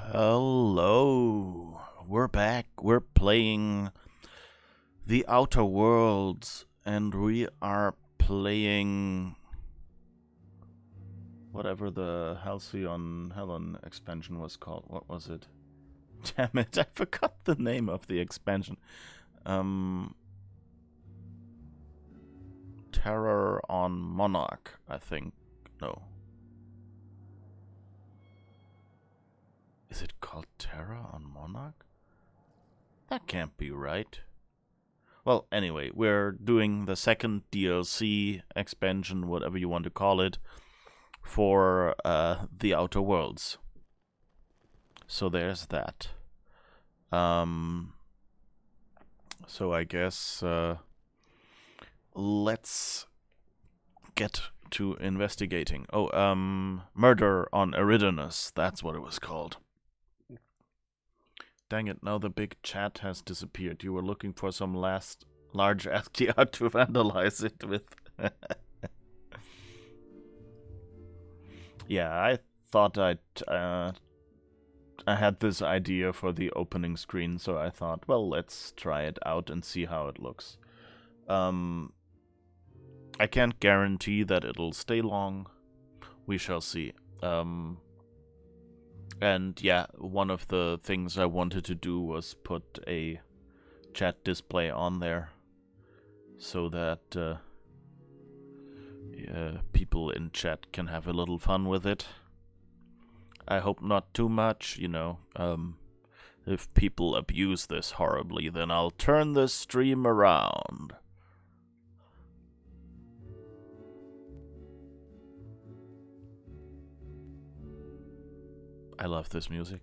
Hello. We're back. We're playing The Outer Worlds, and we are playing whatever the Halcyon Helen expansion was called. What was it? Damn it, I forgot the name of the expansion. Terror on Monarch, I think. No. Is it called Terror on Monarch? That can't be right. Well, anyway, we're doing the second DLC expansion, whatever you want to call it, for The Outer Worlds. So there's that. So I guess let's get to investigating. Murder on Eridanus, that's what it was called. Dang it, now the big chat has disappeared. You were looking for some last large ASCII art to vandalize it with. Yeah, I thought I had this idea for the opening screen, so I thought, well, let's try it out and see how it looks. I can't guarantee that it'll stay long. We shall see. And yeah, one of the things I wanted to do was put a chat display on there so that people in chat can have a little fun with it. I hope not too much, you know. If people abuse this horribly, then I'll turn this stream around. I love this music.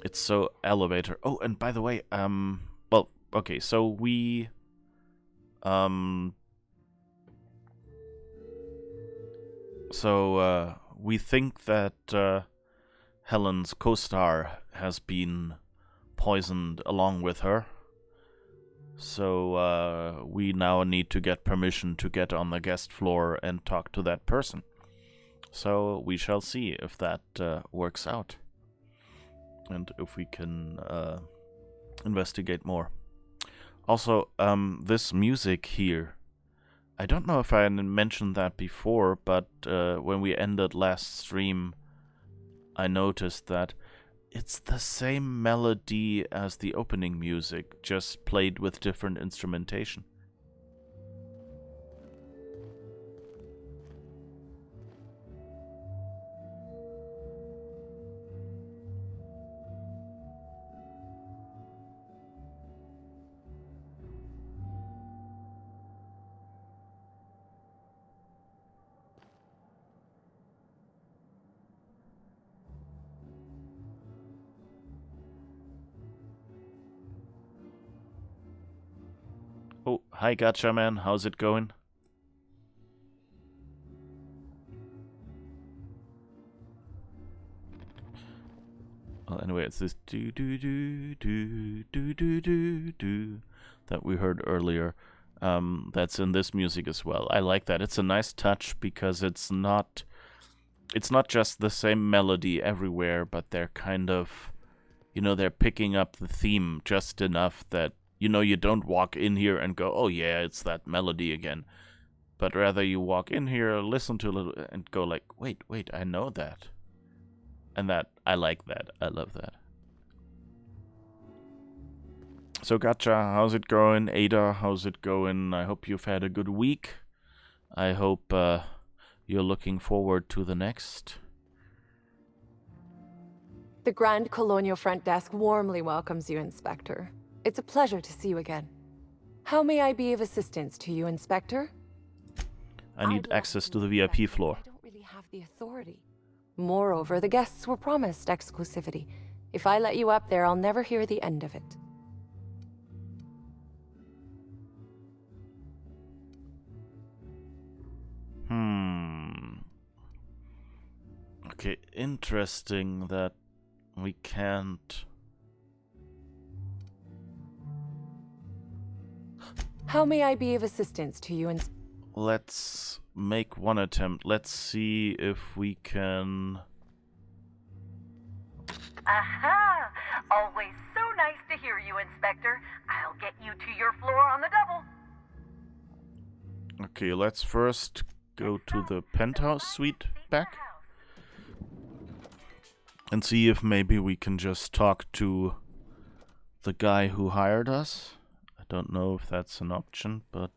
It's so elevator. Oh, and by the way, well, okay, so we we think that Helen's co-star has been poisoned along with her. So we now need to get permission to get on the guest floor and talk to that person. So we shall see if that works out. And if we can investigate more. Also, this music here, I don't know if I mentioned that before, but when we ended last stream, I noticed that it's the same melody as the opening music, just played with different instrumentation. Oh, hi Gotcha Man, how's it going? Well, anyway, it's this do do do do do do do do that we heard earlier. That's in this music as well. I like that. It's a nice touch because it's not just the same melody everywhere, but they're kind of, you know, they're picking up the theme just enough that, you know, you don't walk in here and go, oh yeah, it's that melody again. But rather you walk in here, listen to a little, and go like, wait, I know that. And that, I like that. I love that. So Gotcha, how's it going? Ada, how's it going? I hope you've had a good week. I hope you're looking forward to the next. The Grand Colonial Front Desk warmly welcomes you, Inspector. It's a pleasure to see you again. How may I be of assistance to you, Inspector? I need access to the VIP floor. I don't really have the authority. Moreover, the guests were promised exclusivity. If I let you up there, I'll never hear the end of it. Okay, interesting that we can't... How may I be of assistance to you, Let's make one attempt. Let's see if we can... Aha! Always so nice to hear you, Inspector. I'll get you to your floor on the double. Okay, let's first go to the penthouse suite back and see if maybe we can just talk to the guy who hired us. I don't know if that's an option, but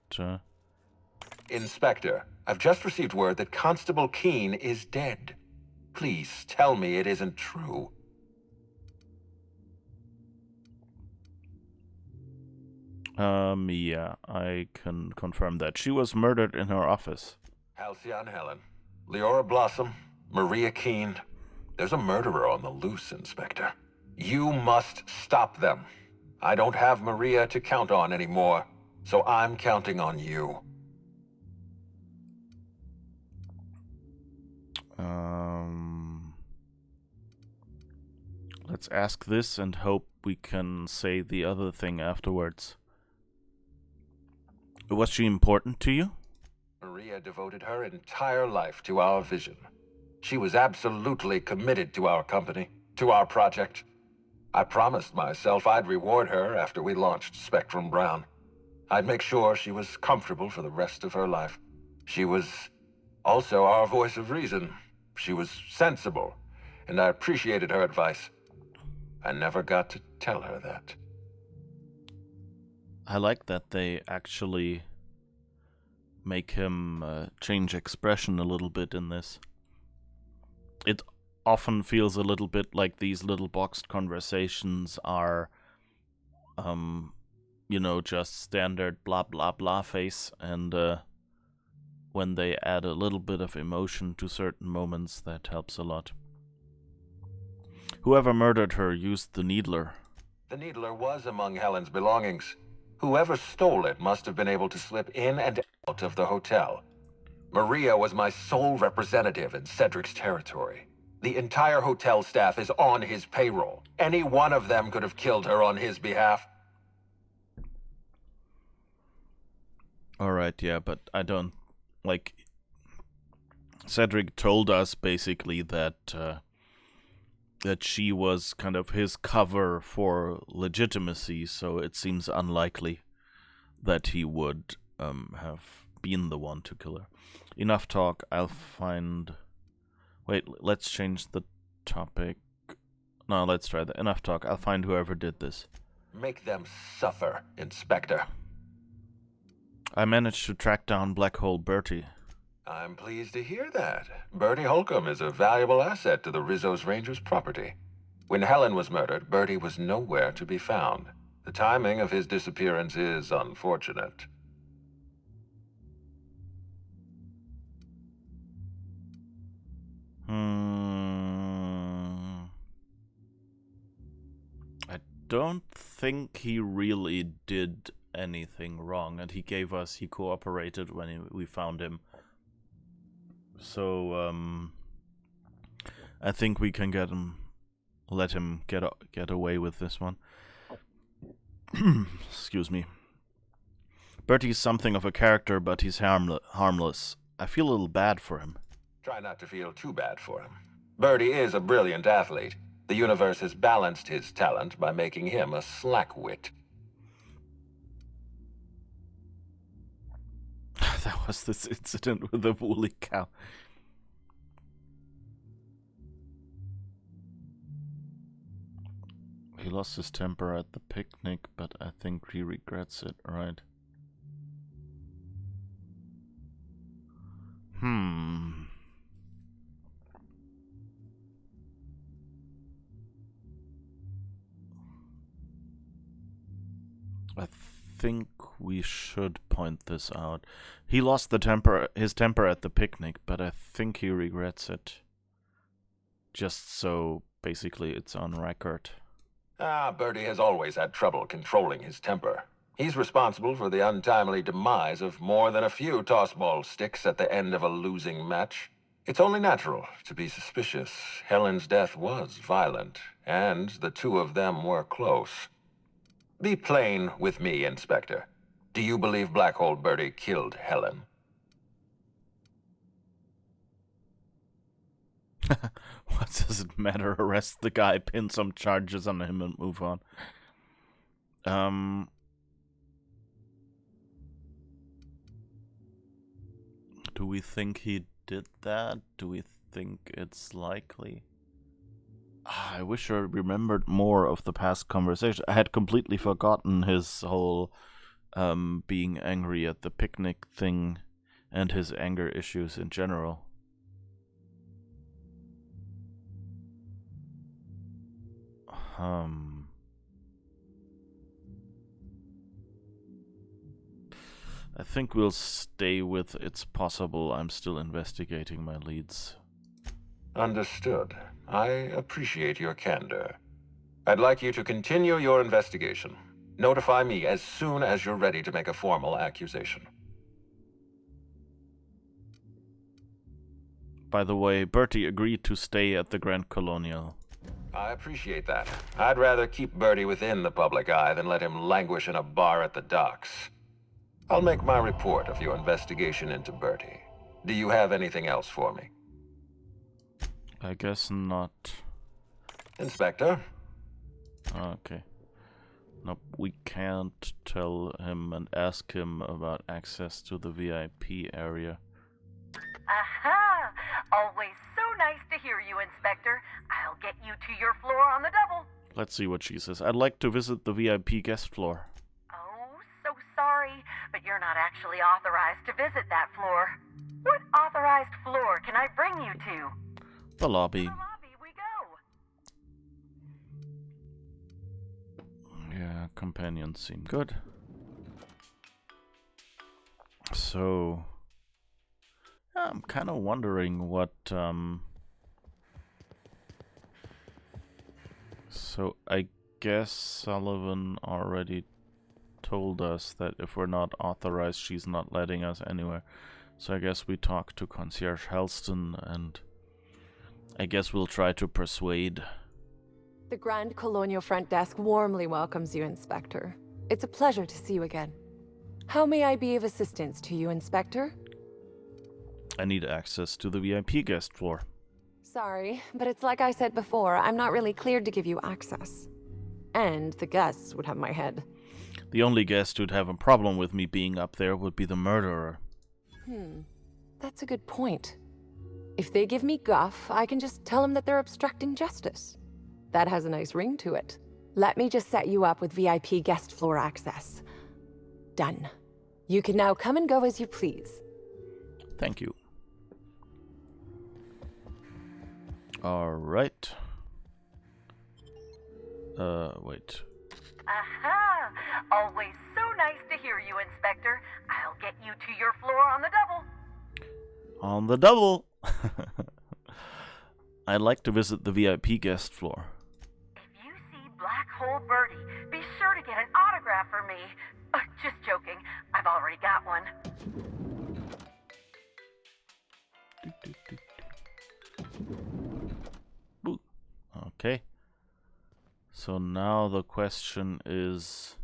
Inspector, I've just received word that Constable Keene is dead. Please tell me it isn't true. yeah, I can confirm that. She was murdered in her office. Halcyon Helen, Leora Blossom, Maria Keene. There's a murderer on the loose, Inspector. You must stop them. I don't have Maria to count on anymore, so I'm counting on you. Let's ask this and hope we can say the other thing afterwards. Was she important to you? Maria devoted her entire life to our vision. She was absolutely committed to our company, to our project. I promised myself I'd reward her after we launched Spectrum Brown. I'd make sure she was comfortable for the rest of her life. She was also our voice of reason. She was sensible, and I appreciated her advice. I never got to tell her that. I like that they actually make him change expression a little bit in this. It often feels a little bit like these little boxed conversations are, just standard blah blah blah face, and when they add a little bit of emotion to certain moments, that helps a lot. Whoever murdered her used the needler. The needler was among Helen's belongings. Whoever stole it must have been able to slip in and out of the hotel. Maria was my sole representative in Cedric's territory. The entire hotel staff is on his payroll. Any one of them could have killed her on his behalf. Alright, yeah, but I don't... Cedric told us basically that she was kind of his cover for legitimacy, so it seems unlikely that he would have been the one to kill her. Enough talk, I'll find... Wait, let's change the topic. No, let's try that. Enough talk, I'll find whoever did this. Make them suffer, Inspector. I managed to track down Black Hole Bertie. I'm pleased to hear that. Bertie Holcomb is a valuable asset to the Rizzo's Rangers property. When Helen was murdered, Bertie was nowhere to be found. The timing of his disappearance is unfortunate. I don't think he really did anything wrong, and he cooperated when we found him. So, I think we can let him get away with this one. Excuse me. Bertie's something of a character, but he's harmless. I feel a little bad for him. Try not to feel too bad for him. Bertie is a brilliant athlete. The universe has balanced his talent by making him a slackwit. That was this incident with the woolly cow. He lost his temper at the picnic, but I think he regrets it, right? I think we should point this out. He lost his temper at the picnic, but I think he regrets it. Just so basically it's on record. Bertie has always had trouble controlling his temper. He's responsible for the untimely demise of more than a few toss-ball sticks at the end of a losing match. It's only natural to be suspicious. Helen's death was violent, and the two of them were close. Be plain with me, Inspector. Do you believe Black Hole Bertie killed Helen? What does it matter? Arrest the guy, pin some charges on him, and move on. Do we think he did that? Do we think it's likely? I wish I remembered more of the past conversation. I had completely forgotten his whole being angry at the picnic thing and his anger issues in general. I think we'll stay with it's possible. I'm still investigating my leads. Understood. I appreciate your candor. I'd like you to continue your investigation. Notify me as soon as you're ready to make a formal accusation. By the way, Bertie agreed to stay at the Grand Colonial. I appreciate that. I'd rather keep Bertie within the public eye than let him languish in a bar at the docks. I'll make my report of your investigation into Bertie. Do you have anything else for me? I guess not. Inspector? Okay. Nope, we can't tell him and ask him about access to the VIP area. Aha! Always so nice to hear you, Inspector. I'll get you to your floor on the double. Let's see what she says. I'd like to visit the VIP guest floor. Oh, so sorry, but you're not actually authorized to visit that floor. What authorized floor can I bring you to? The lobby. To the lobby we go. Yeah, companions seem good. So, I'm kind of wondering what, So, I guess Sullivan already told us that if we're not authorized, she's not letting us anywhere. So I guess we talk to Concierge Halcyon, and I guess we'll try to persuade. The Grand Colonial Front Desk warmly welcomes you, Inspector. It's a pleasure to see you again. How may I be of assistance to you, Inspector? I need access to the VIP guest floor. Sorry, but it's like I said before, I'm not really cleared to give you access. And the guests would have my head. The only guest who'd have a problem with me being up there would be the murderer. That's a good point. If they give me guff, I can just tell them that they're obstructing justice. That has a nice ring to it. Let me just set you up with VIP guest floor access. Done. You can now come and go as you please. Thank you. Alright. Wait. Aha! Always so nice to hear you, Inspector. I'll get you to your floor on the double. On the double! I'd like to visit the VIP guest floor. If you see Black Hole Birdie, be sure to get an autograph for me. Just joking. I've already got one. Ooh. Okay. So now the question is...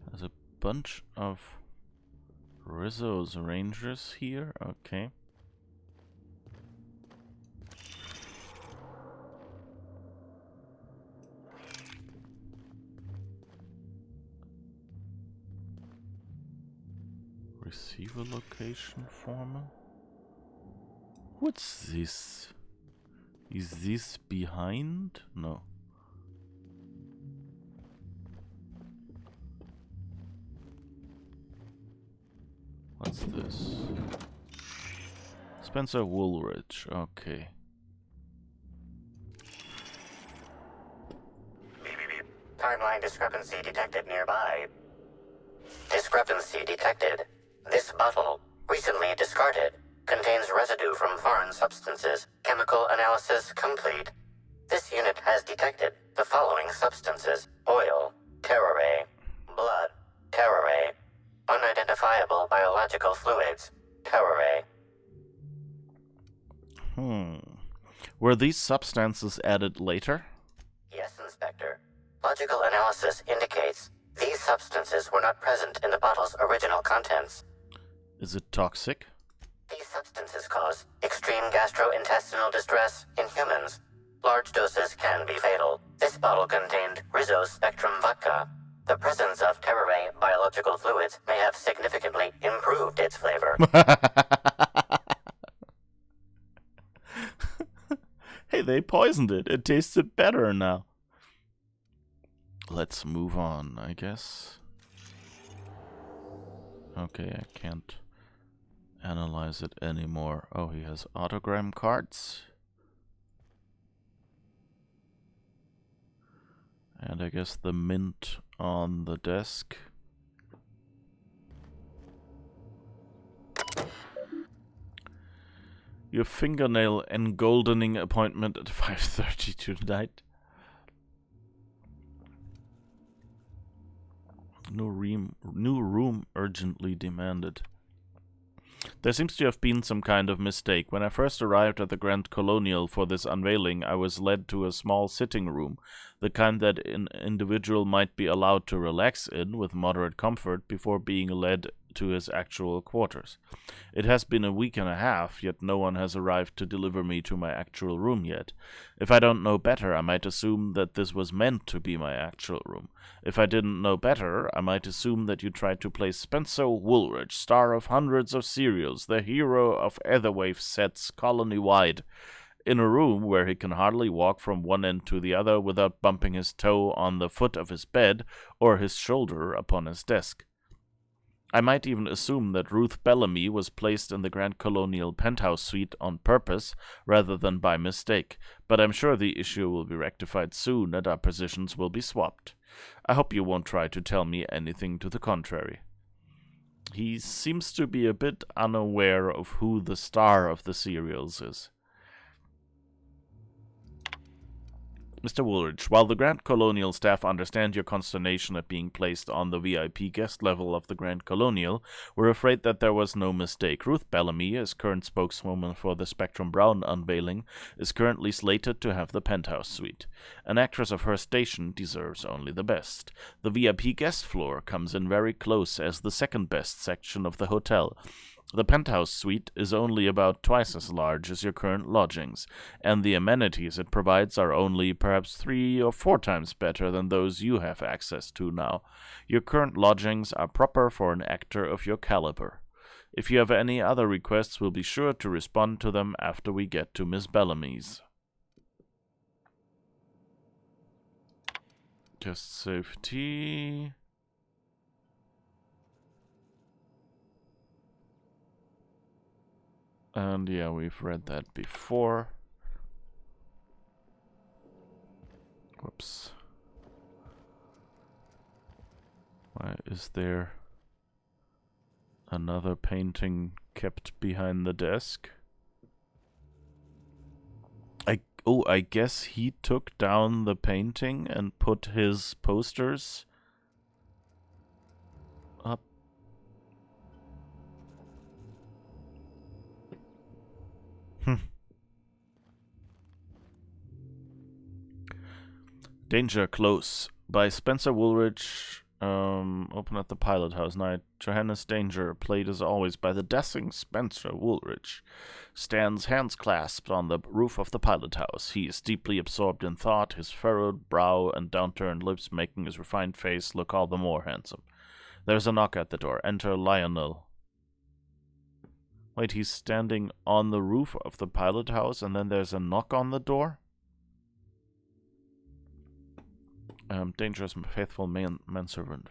There's a bunch of Rizzo's Rangers here. Okay. Receiver location foreman? What's this? Is this behind? No. What's this? Spencer Woolridge. Okay. Timeline discrepancy detected nearby. Discrepancy detected. This bottle, recently discarded, contains residue from foreign substances. Chemical analysis complete. This unit has detected the following substances: oil, terrorray, blood, terrorray, unidentifiable biological fluids, terrorray. Were these substances added later? Yes, Inspector. Logical analysis indicates these substances were not present in the bottle's original contents. Is it toxic? These substances cause extreme gastrointestinal distress in humans. Large doses can be fatal. This bottle contained Rizzo's Spectrum vodka. The presence of Terraray biological fluids may have significantly improved its flavor. Hey, they poisoned it. It tasted better now. Let's move on, I guess. Okay, I can't analyze it anymore. Oh, he has autogram cards. And I guess the mint on the desk. Your fingernail engoldening appointment at 5:30 tonight. New room urgently demanded. There seems to have been some kind of mistake. When I first arrived at the Grand Colonial for this unveiling, I was led to a small sitting room, the kind that an individual might be allowed to relax in with moderate comfort before being led to his actual quarters. It has been a week and a half, yet no one has arrived to deliver me to my actual room yet. If I don't know better, I might assume that this was meant to be my actual room. If I didn't know better, I might assume that you tried to place Spencer Woolridge, star of hundreds of serials, the hero of Etherwave sets colony-wide, in a room where he can hardly walk from one end to the other without bumping his toe on the foot of his bed or his shoulder upon his desk. I might even assume that Ruth Bellamy was placed in the Grand Colonial penthouse suite on purpose rather than by mistake, but I'm sure the issue will be rectified soon and our positions will be swapped. I hope you won't try to tell me anything to the contrary. He seems to be a bit unaware of who the star of the serials is. Mr. Woolridge, while the Grand Colonial staff understand your consternation at being placed on the VIP guest level of the Grand Colonial, we're afraid that there was no mistake. Ruth Bellamy, as current spokeswoman for the Spectrum Brown unveiling, is currently slated to have the penthouse suite. An actress of her station deserves only the best. The VIP guest floor comes in very close as the second best section of the hotel. The penthouse suite is only about twice as large as your current lodgings, and the amenities it provides are only perhaps 3 or 4 times better than those you have access to now. Your current lodgings are proper for an actor of your caliber. If you have any other requests, we'll be sure to respond to them after we get to Miss Bellamy's. Just safety. And yeah, we've read that before. Whoops. Why is there another painting kept behind the desk? I guess he took down the painting and put his posters up. Danger Close by Spencer Woolridge. Open at the pilot house night. Johannes Danger, played as always by the dashing Spencer Woolridge, stands hands clasped on the roof of the pilot house. He is deeply absorbed in thought, his furrowed brow and downturned lips making his refined face look all the more handsome. There's a knock at the door. Enter Lionel. Wait, he's standing on the roof of the pilot house and then there's a knock on the door? Dangerous, faithful manservant.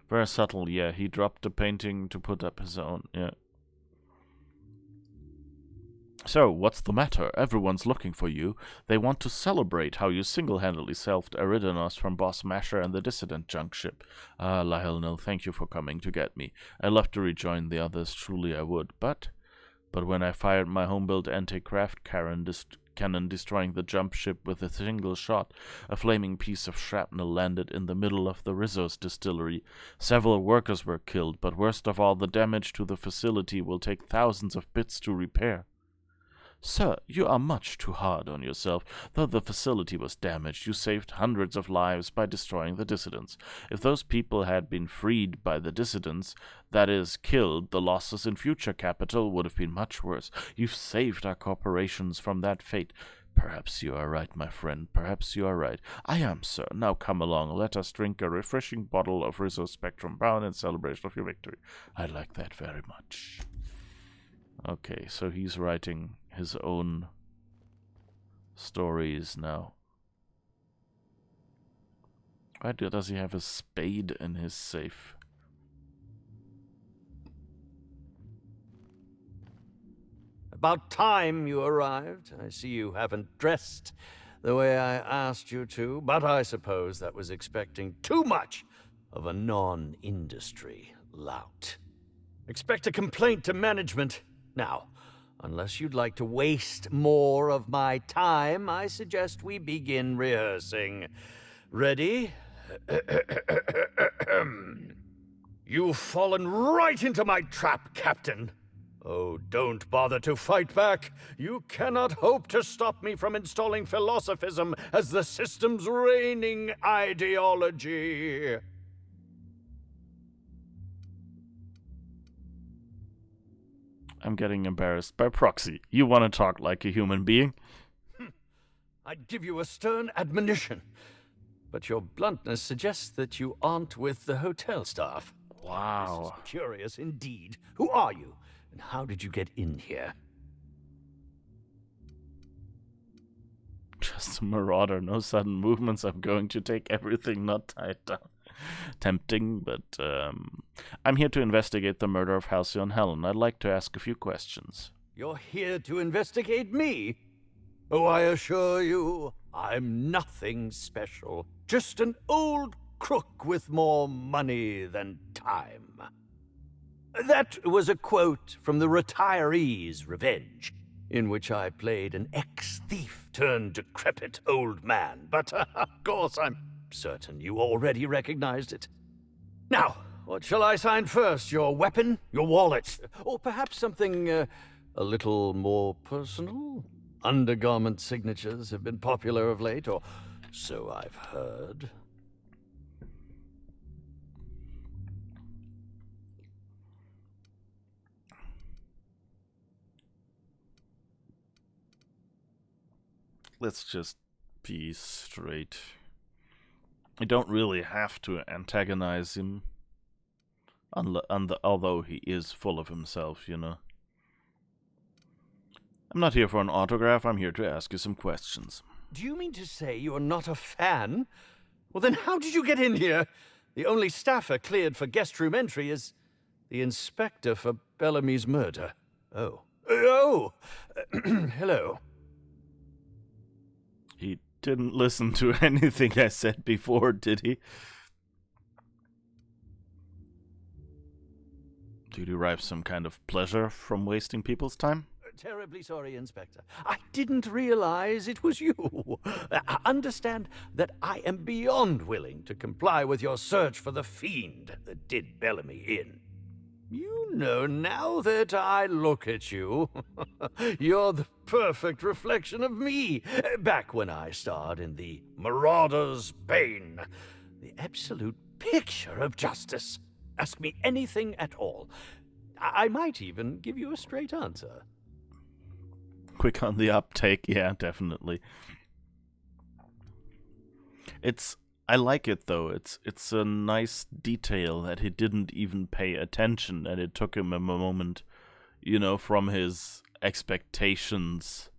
Very subtle, yeah. He dropped the painting to put up his own, yeah. So, what's the matter? Everyone's looking for you. They want to celebrate how you single-handedly solved Eridanos from Boss Masher and the Dissident junk ship. Ah, Lionel, thank you for coming to get me. I'd love to rejoin the others, truly I would, but when I fired my home-built anti-craft cannon destroying the jump ship with a single shot, a flaming piece of shrapnel landed in the middle of the Rizzo's distillery. Several workers were killed, but worst of all, the damage to the facility will take thousands of bits to repair. Sir, you are much too hard on yourself. Though the facility was damaged, you saved hundreds of lives by destroying the dissidents. If those people had been freed by the dissidents, that is, killed, the losses in future capital would have been much worse. You've saved our corporations from that fate. Perhaps you are right, my friend. Perhaps you are right. I am, sir. Now come along. Let us drink a refreshing bottle of Rizzo Spectrum Brown in celebration of your victory. I like that very much. Okay, so he's writing his own stories now. Why does he have a spade in his safe? About time you arrived. I see you haven't dressed the way I asked you to, but I suppose that was expecting too much of a non-industry lout. Expect a complaint to management. Now, unless you'd like to waste more of my time, I suggest we begin rehearsing. Ready? You've fallen right into my trap, Captain. Oh, don't bother to fight back. You cannot hope to stop me from installing philosophism as the system's reigning ideology. I'm getting embarrassed by proxy. You want to talk like a human being? I'd give you a stern admonition, but your bluntness suggests that you aren't with the hotel staff. Wow. This is curious indeed. Who are you, and how did you get in here? Just a marauder, no sudden movements. I'm going to take everything not tied down. Tempting, but I'm here to investigate the murder of Halcyon Helen. I'd like to ask a few questions. You're here to investigate me? Oh, I assure you, I'm nothing special. Just an old crook with more money than time. That was a quote from The Retiree's Revenge, in which I played an ex-thief turned decrepit old man. But, of course, I'm certain you already recognized it. Now, what shall I sign first? Your weapon? Your wallet? Or perhaps something a little more personal? Undergarment signatures have been popular of late, or so I've heard. Let's just be straight. I don't really have to antagonize him, although he is full of himself, you know. I'm not here for an autograph, I'm here to ask you some questions. Do you mean to say you're not a fan? Well, then how did you get in here? The only staffer cleared for guest room entry is the inspector for Bellamy's murder. Oh. Oh! Hello. He didn't listen to anything I said before, did he? Do you derive some kind of pleasure from wasting people's time? Terribly sorry, Inspector. I didn't realize it was you. Understand that I am beyond willing to comply with your search for the fiend that did Bellamy in. You know, now that I look at you, you're the perfect reflection of me, back when I starred in The Marauder's Bane. The absolute picture of justice. Ask me anything at all. I might even give you a straight answer. Quick on the uptake, yeah, definitely. I like it though. It's a nice detail that he didn't even pay attention, and it took him a moment, you know, from his expectations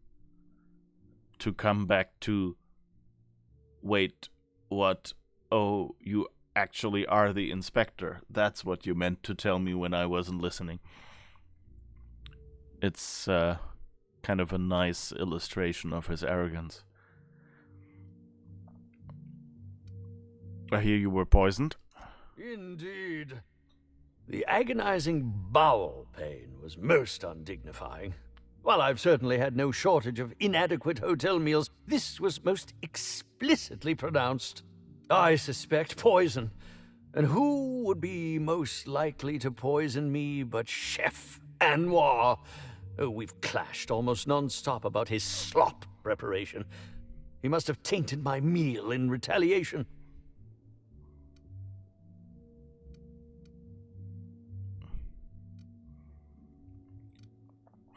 to come back to, wait, what? Oh, you actually are the inspector. That's what you meant to tell me when I wasn't listening. It's kind of a nice illustration of his arrogance. I hear you were poisoned. Indeed. The agonizing bowel pain was most undignifying. While I've certainly had no shortage of inadequate hotel meals, this was most explicitly pronounced. I suspect poison. And who would be most likely to poison me but Chef Anwar? Oh, we've clashed almost non-stop about his slop preparation. He must have tainted my meal in retaliation.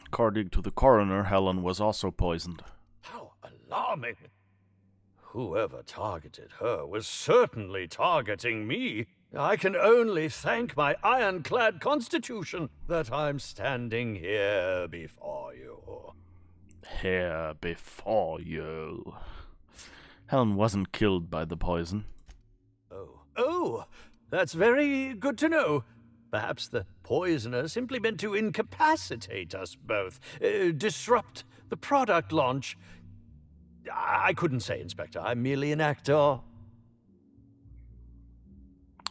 According to the coroner, Helen was also poisoned. How alarming! Whoever targeted her was certainly targeting me. I can only thank my ironclad constitution that I'm standing here before you. Here before you. Helen wasn't killed by the poison. Oh, that's very good to know. Perhaps the poisoner simply meant to incapacitate us both, disrupt the product launch. I couldn't say, Inspector. I'm merely an actor.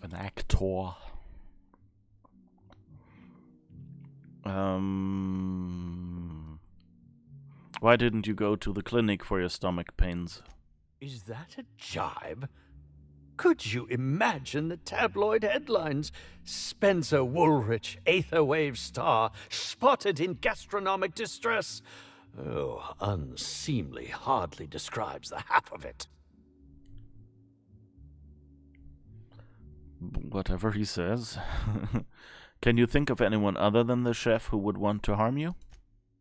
An actor. Why didn't you go to the clinic for your stomach pains? Is that a jibe? Could you imagine the tabloid headlines? Spencer Woolrich, Aetherwave star, spotted in gastronomic distress. Oh, unseemly hardly describes the half of it. Whatever he says. Can you think of anyone other than the chef who would want to harm you?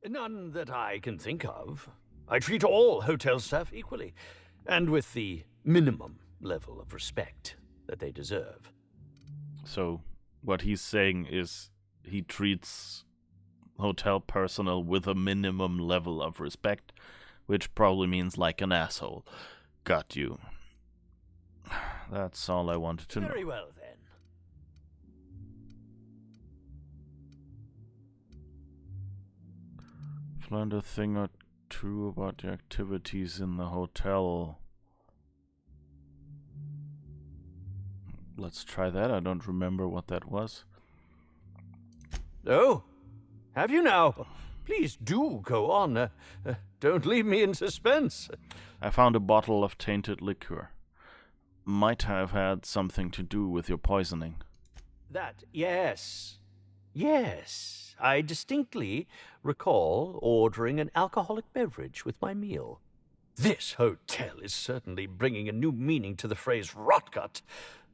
None that I can think of. I treat all hotel staff equally, and with the minimum level of respect that they deserve. So, what he's saying is he treats hotel personnel with a minimum level of respect, which probably means like an asshole. Got you. That's all I wanted to know. Very well, then. I've learned a thing or two about the activities in the hotel. Let's try that. I don't remember what that was. Oh, have you now? Please do go on. Don't leave me in suspense. I found a bottle of tainted liquor. Might have had something to do with your poisoning. That, yes. Yes, I distinctly recall ordering an alcoholic beverage with my meal. This hotel is certainly bringing a new meaning to the phrase rotgut.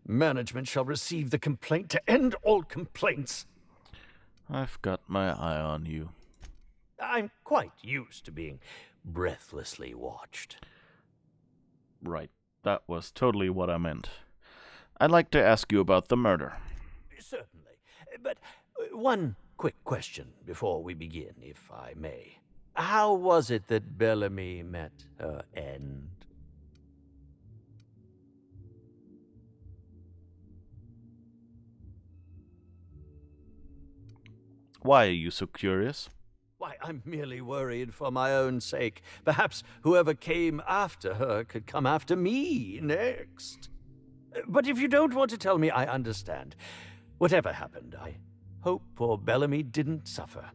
Management shall receive the complaint to end all complaints. I've got my eye on you. I'm quite used to being breathlessly watched. Right. That was totally what I meant. I'd like to ask you about the murder. Certainly. But one quick question before we begin, if I may. How was it that Bellamy met her end? Why are you so curious? Why, I'm merely worried for my own sake. Perhaps whoever came after her could come after me next. But if you don't want to tell me, I understand. Whatever happened, I hope poor Bellamy didn't suffer.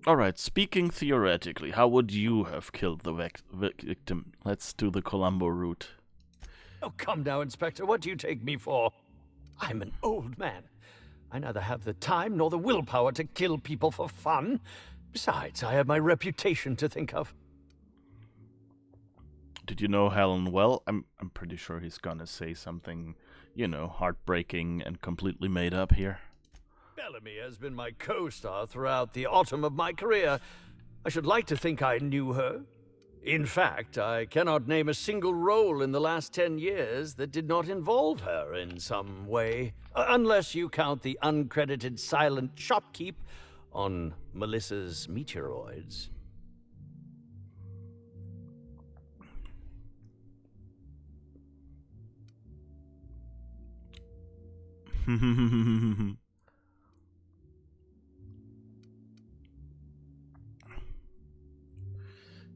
Alright, speaking theoretically, how would you have killed the victim? Let's do the Columbo route. Oh, come now, Inspector. What do you take me for? I'm an old man. I neither have the time nor the willpower to kill people for fun. Besides, I have my reputation to think of. Did you know Helen well? I'm pretty sure he's gonna say something, heartbreaking and completely made up here. Bellamy has been my co-star throughout the autumn of my career. I should like to think I knew her. In fact, I cannot name a single role in the last 10 years that did not involve her in some way, unless you count the uncredited silent shopkeep on Melissa's Meteoroids.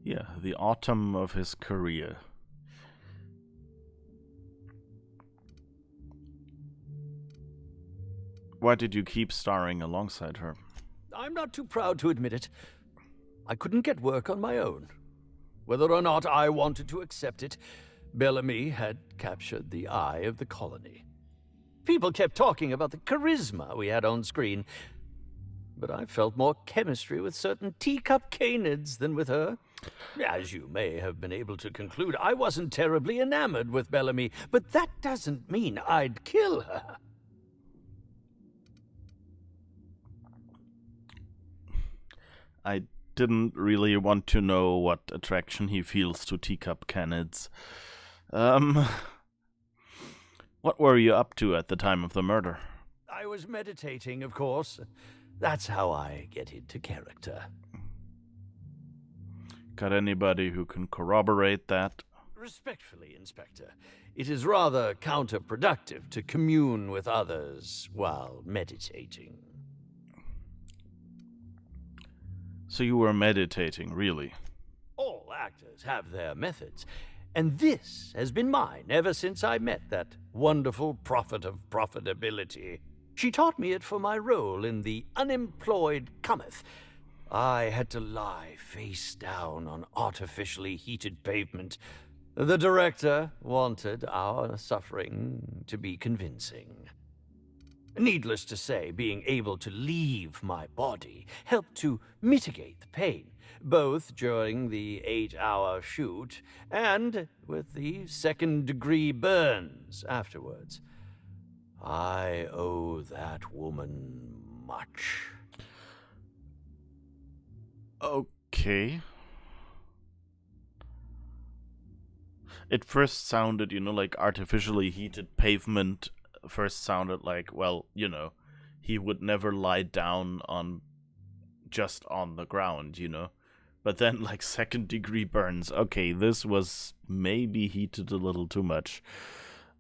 Yeah, the autumn of his career. Why did you keep starring alongside her? I'm not too proud to admit it. I couldn't get work on my own. Whether or not I wanted to accept it, Bellamy had captured the eye of the colony. People kept talking about the charisma we had on screen, but I felt more chemistry with certain teacup canids than with her. As you may have been able to conclude, I wasn't terribly enamored with Bellamy, but that doesn't mean I'd kill her. I didn't really want to know what attraction he feels to teacup canids. What were you up to at the time of the murder? I was meditating, of course. That's how I get into character. Got anybody who can corroborate that? Respectfully, Inspector, it is rather counterproductive to commune with others while meditating. So you were meditating, really? All actors have their methods, and this has been mine ever since I met that wonderful prophet of profitability. She taught me it for my role in The Unemployed Cometh. I had to lie face down on artificially heated pavement. The director wanted our suffering to be convincing. Needless to say, being able to leave my body helped to mitigate the pain, both during the 8-hour shoot and with the second-degree burns afterwards. I owe that woman much. Okay. It first sounded, like artificially heated pavement. First sounded like, well, he would never lie down just on the ground, But then, like, second-degree burns. Okay, this was maybe heated a little too much.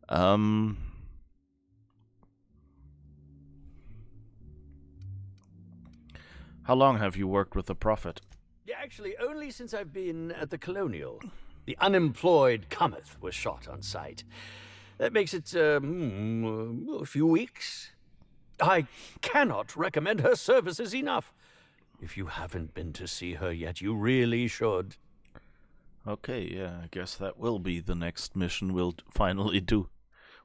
How long have you worked with the Prophet? Yeah, actually, only since I've been at the Colonial. The Unemployed Cometh was shot on site. That makes it, a few weeks. I cannot recommend her services enough. If you haven't been to see her yet, you really should. Okay, yeah, I guess that will be the next mission we'll finally do.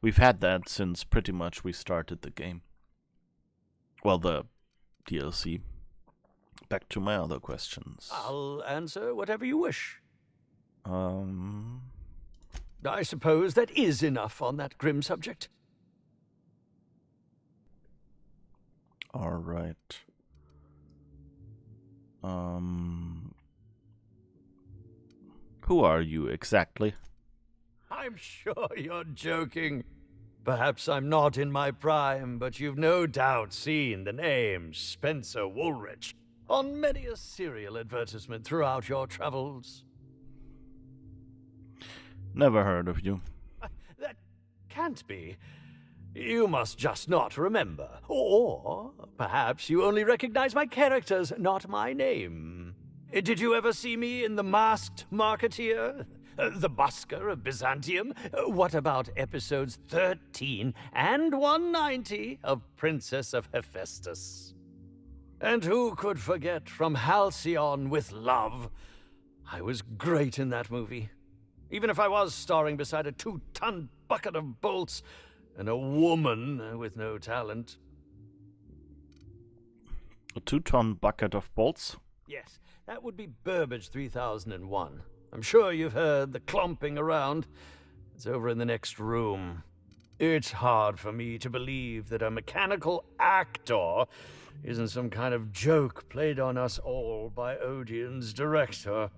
We've had that since pretty much we started the game. Well, the DLC. Back to my other questions. I'll answer whatever you wish. I suppose that is enough on that grim subject. All right. Who are you exactly? I'm sure you're joking. Perhaps I'm not in my prime, but you've no doubt seen the name Spencer Woolrich on many a serial advertisement throughout your travels. Never heard of you. That can't be. You must just not remember. Or perhaps you only recognize my characters, not my name. Did you ever see me in The Masked Marketeer? The Busker of Byzantium? What about episodes 13 and 190 of Princess of Hephaestus? And who could forget From Halcyon with Love? I was great in that movie. Even if I was starring beside a 2-ton bucket of bolts and a woman with no talent. A 2-ton bucket of bolts? Yes, that would be Burbage 3001. I'm sure you've heard the clomping around. It's over in the next room. It's hard for me to believe that a mechanical actor isn't some kind of joke played on us all by Odeon's director.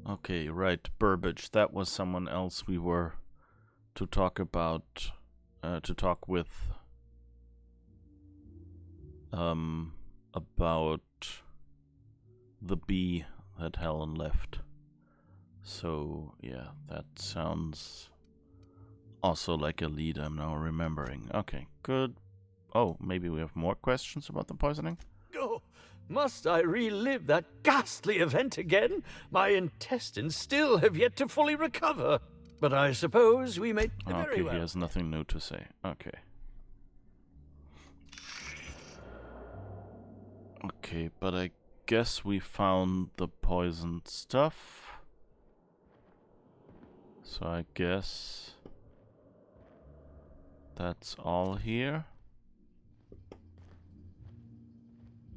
Okay, right, Burbage. That was someone else we were to talk about, to talk with, about the bee that Helen left. So, yeah, that sounds also like a lead I'm now remembering. Okay, good. Oh, maybe we have more questions about the poisoning? Oh, must I relive that ghastly event again? My intestines still have yet to fully recover. But I suppose we may very Okay, well. he has nothing new to say. Okay. Okay, but I guess we found the poisoned stuff. So I guess That's all here.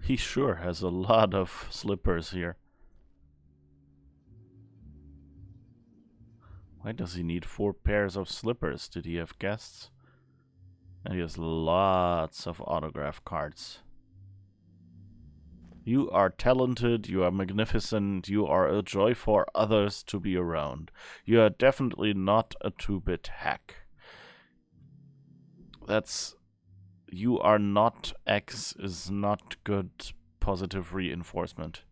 He sure has a lot of slippers here. Why does he need 4 pairs of slippers? Did he have guests? And he has lots of autograph cards. You are talented, you are magnificent, you are a joy for others to be around. You are definitely not a 2-bit hack. That's... You are not X is not good positive reinforcement.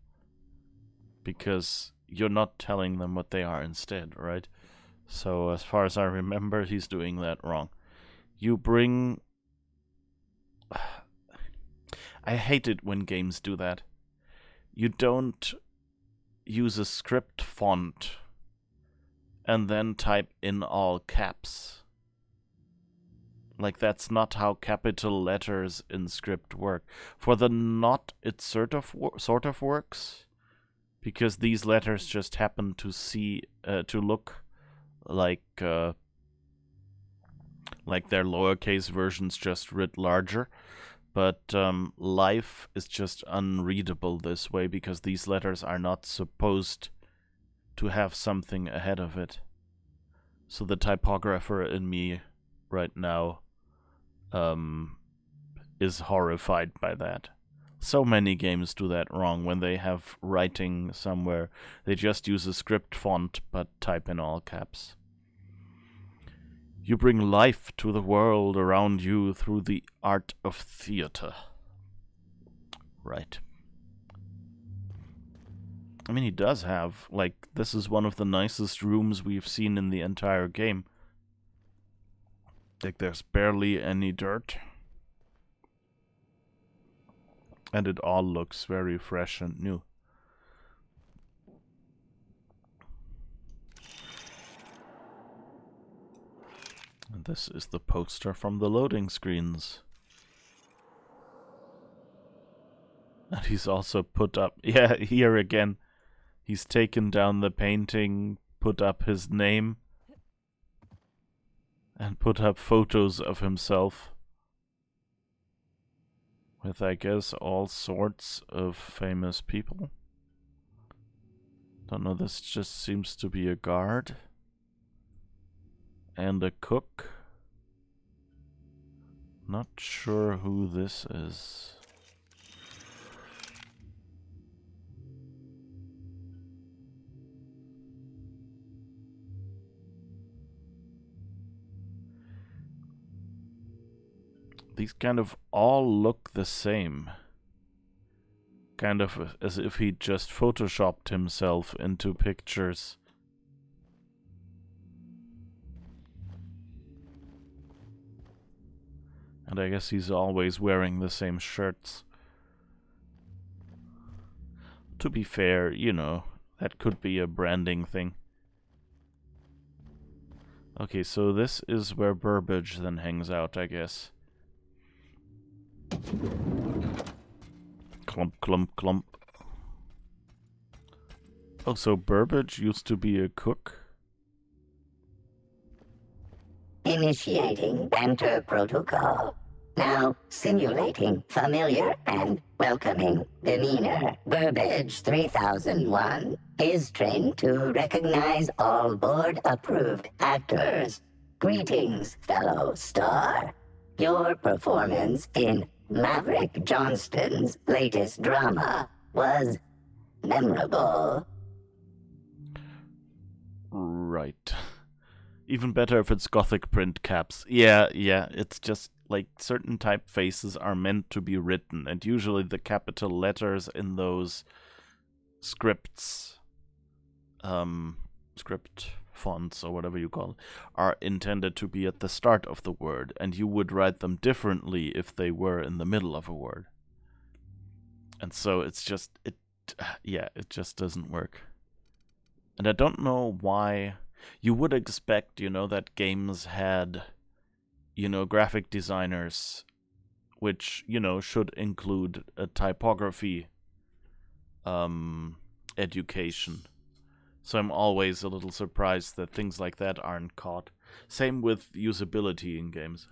Because you're not telling them what they are instead, right? So as far as I remember, he's doing that wrong. You bring... I hate it when games do that. You don't use a script font and then type in all caps. Like, that's not how capital letters in script work. For the not, it sort of works, because these letters just happen to look like their lowercase versions just writ larger. But life is just unreadable this way, because these letters are not supposed to have something ahead of it. So the typographer in me right now is horrified by that. So many games do that wrong when they have writing somewhere. They just use a script font but type in all caps. You bring life to the world around you through the art of theater. Right. I mean, he does have, like, this is one of the nicest rooms we've seen in the entire game. Like, there's barely any dirt. And it all looks very fresh and new. And this is the poster from the loading screens. And he's also put up, yeah, here again, he's taken down the painting, put up his name, and put up photos of himself. With, I guess, all sorts of famous people. Don't know, this just seems to be a guard. And a cook. Not sure who this is. These kind of all look the same. Kind of as if he just photoshopped himself into pictures. And I guess he's always wearing the same shirts. To be fair, you know, that could be a branding thing. Okay, so this is where Burbage then hangs out, I guess. Clump, clump, clump. Oh, so Burbage used to be a cook? Initiating banter protocol. Now simulating familiar and welcoming demeanor. Burbage 3001 is trained to recognize all board-approved actors. Greetings, fellow star. Your performance in Maverick Johnston's latest drama was memorable. Right. Even better if it's Gothic print caps. Yeah, it's just like certain typefaces are meant to be written, and usually the capital letters in those scripts, script fonts or whatever you call it, are intended to be at the start of the word, and you would write them differently if they were in the middle of a word. And so it's just, it just doesn't work. And I don't know why. You would expect, you know, that games had, you know, graphic designers, which, you know, should include a typography education. So I'm always a little surprised that things like that aren't caught. Same with usability in games.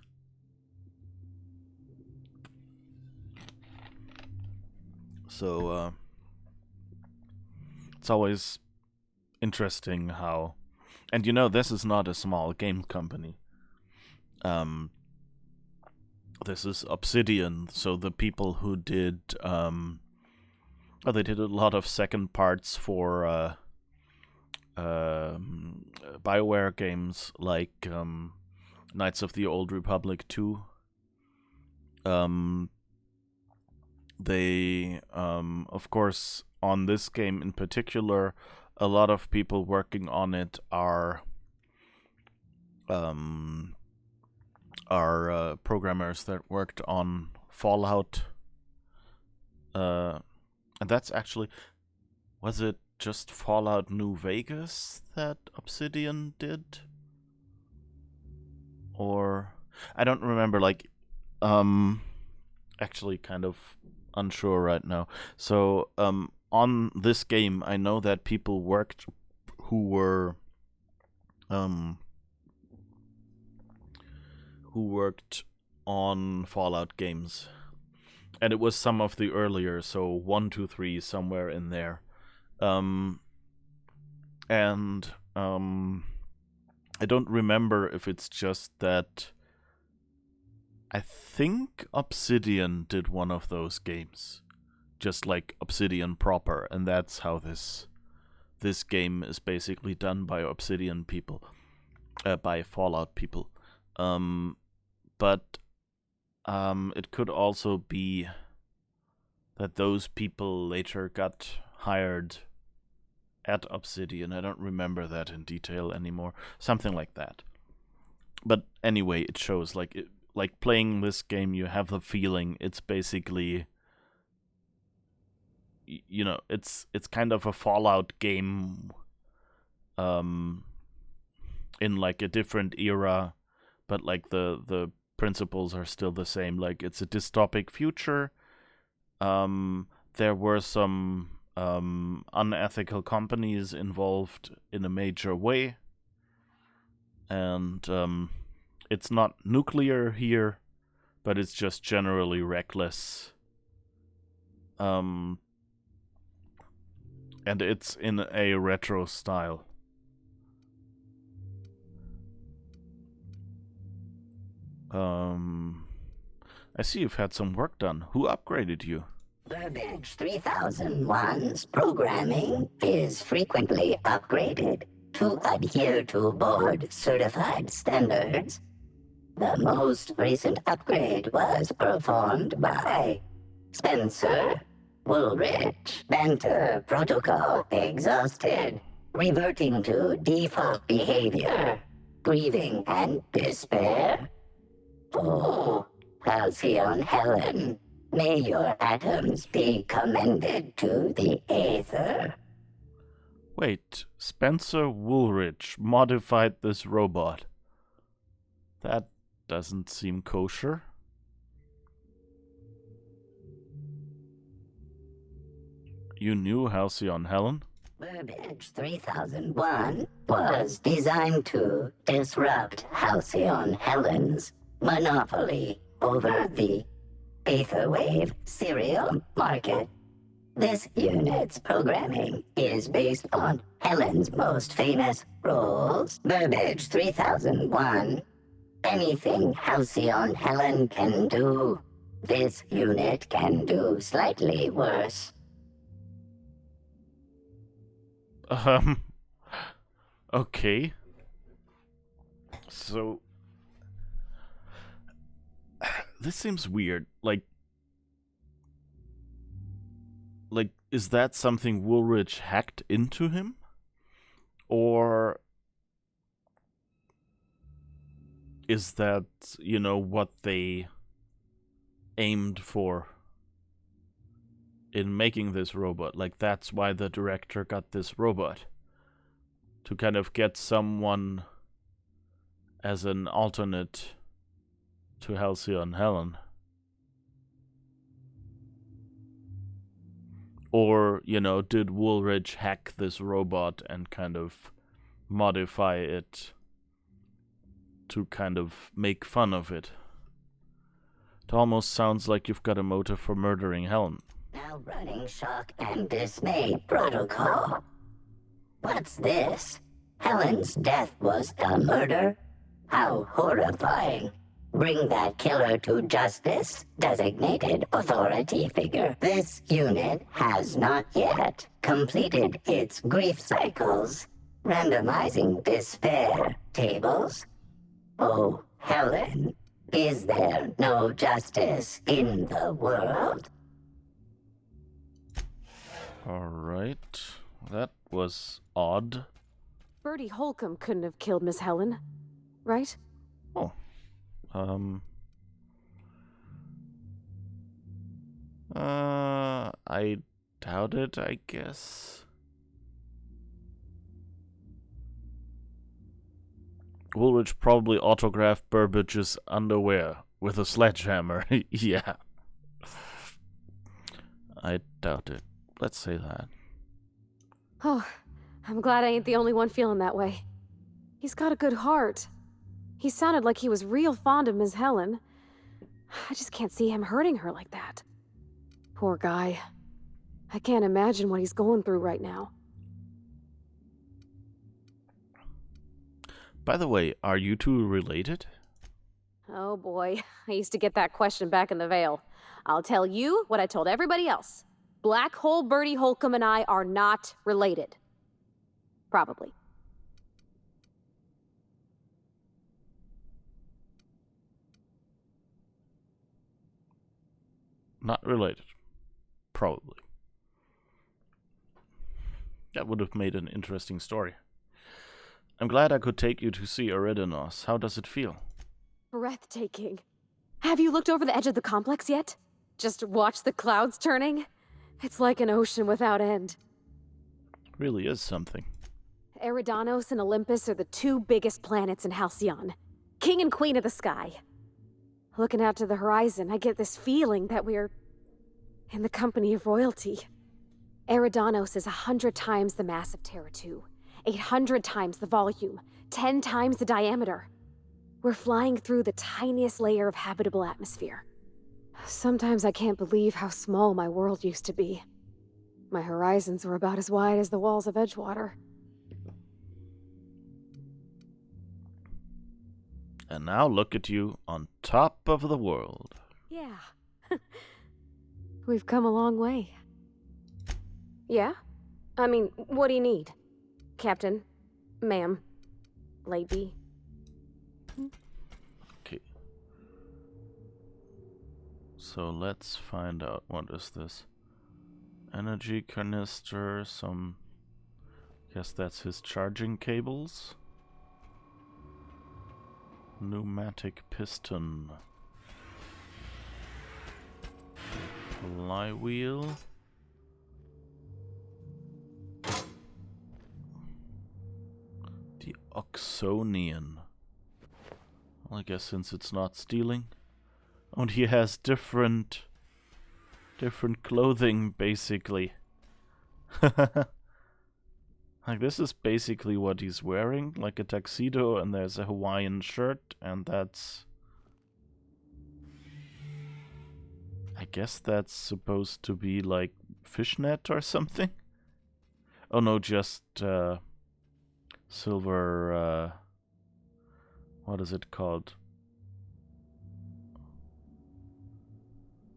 So it's always interesting how, and this is not a small game company. This is Obsidian, so the people who did they did a lot of second parts for BioWare games like Knights of the Old Republic 2. They, of course, on this game in particular, a lot of people working on it are programmers that worked on Fallout. And that's actually, was it just Fallout New Vegas that Obsidian did? Or I don't remember, actually kind of unsure right now. So on this game, I know that people worked who worked on Fallout games, and it was some of the earlier, so 1, 2, 3, somewhere in there. I don't remember if it's just that. I think Obsidian did one of those games, just like Obsidian proper, and that's how this game is basically done by Obsidian people, by Fallout people. But it could also be that those people later got hired at Obsidian. I don't remember that in detail anymore. Something like that. But anyway, it shows like playing this game, you have the feeling it's basically, it's kind of a Fallout game in like a different era, but like the principles are still the same. Like it's a dystopic future. There were some unethical companies involved in a major way, and it's not nuclear here, but it's just generally reckless. And it's in a retro style. I see you've had some work done. Who upgraded you? Burbage 3001's programming is frequently upgraded to adhere to board-certified standards. The most recent upgrade was performed by Spencer Woolrich. Banter protocol exhausted, reverting to default behavior, grieving and despair. Oh, Halcyon Helen, may your atoms be commended to the Aether. Wait, Spencer Woolrich modified this robot. That doesn't seem kosher. You knew Halcyon Helen? Burbage 3001 was designed to disrupt Halcyon Helen's monopoly over the Aetherwave serial market. This unit's programming is based on Helen's most famous roles. Burbage 3001. Anything Halcyon Helen can do, this unit can do slightly worse. Okay. So this seems weird. Like, is that something Woolrich hacked into him? Or is that, what they aimed for in making this robot? Like, that's why the director got this robot. To kind of get someone as an alternate to Halcyon Helen. Or, did Woolrich hack this robot and kind of modify it to kind of make fun of it? It almost sounds like you've got a motive for murdering Helen. Now running shock and dismay protocol. What's this? Helen's death was a murder? How horrifying. Bring that killer to justice, designated authority figure. This unit has not yet completed its grief cycles. Randomizing despair tables. Oh, Helen, is there no justice in the world? Alright. That was odd. Bertie Holcomb couldn't have killed Miss Helen, right? Oh. I doubt it, I guess. Woolridge probably autographed Burbage's underwear with a sledgehammer. Yeah. I doubt it. Let's say that. Oh, I'm glad I ain't the only one feeling that way. He's got a good heart. He sounded like he was real fond of Miss Helen. I just can't see him hurting her like that. Poor guy. I can't imagine what he's going through right now. By the way, are you two related? Oh boy, I used to get that question back in the Vale. I'll tell you what I told everybody else. Black Hole Bertie Holcomb and I are not related. Probably. Not related. Probably. That would have made an interesting story. I'm glad I could take you to see Eridanos. How does it feel? Breathtaking. Have you looked over the edge of the complex yet? Just watch the clouds turning? It's like an ocean without end. Really is something. Eridanos and Olympus are the two biggest planets in Halcyon. King and queen of the sky. Looking out to the horizon, I get this feeling that we're in the company of royalty. Eridanos is 100 times the mass of Terra 2, 800 times the volume, 10 times the diameter. We're flying through the tiniest layer of habitable atmosphere. Sometimes I can't believe how small my world used to be. My horizons were about as wide as the walls of Edgewater. And now look at you on top of the world. Yeah. We've come a long way. Yeah? I mean, what do you need? Captain? Ma'am? Lady? Okay. So let's find out what is this. Energy canister, some... Guess that's his charging cables. Pneumatic piston. Flywheel. The Oxonian. Well, I guess since it's not stealing. And he has different clothing, basically. Like, this is basically what he's wearing, like a tuxedo, and there's a Hawaiian shirt, and that's... I guess that's supposed to be, like, fishnet or something? Oh no, just, silver, what is it called?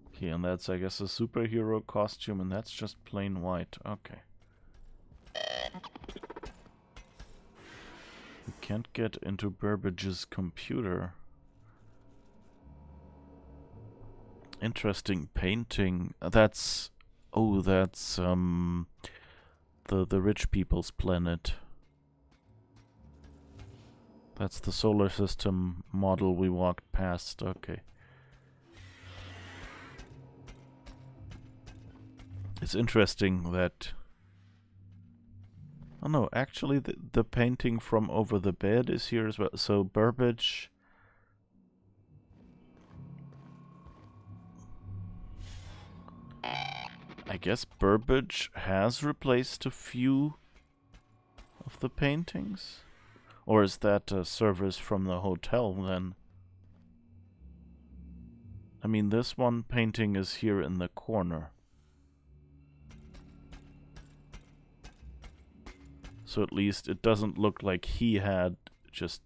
Okay, and that's, I guess, a superhero costume, and that's just plain white. Okay. We can't get into Burbage's computer. Interesting painting. That's... Oh, that's, the rich people's planet. That's the solar system model we walked past. Okay. It's interesting that... Oh no, actually the painting from over the bed is here as well. So Burbage... I guess Burbage has replaced a few of the paintings? Or is that a service from the hotel then? I mean, this one painting is here in the corner. So at least it doesn't look like he had just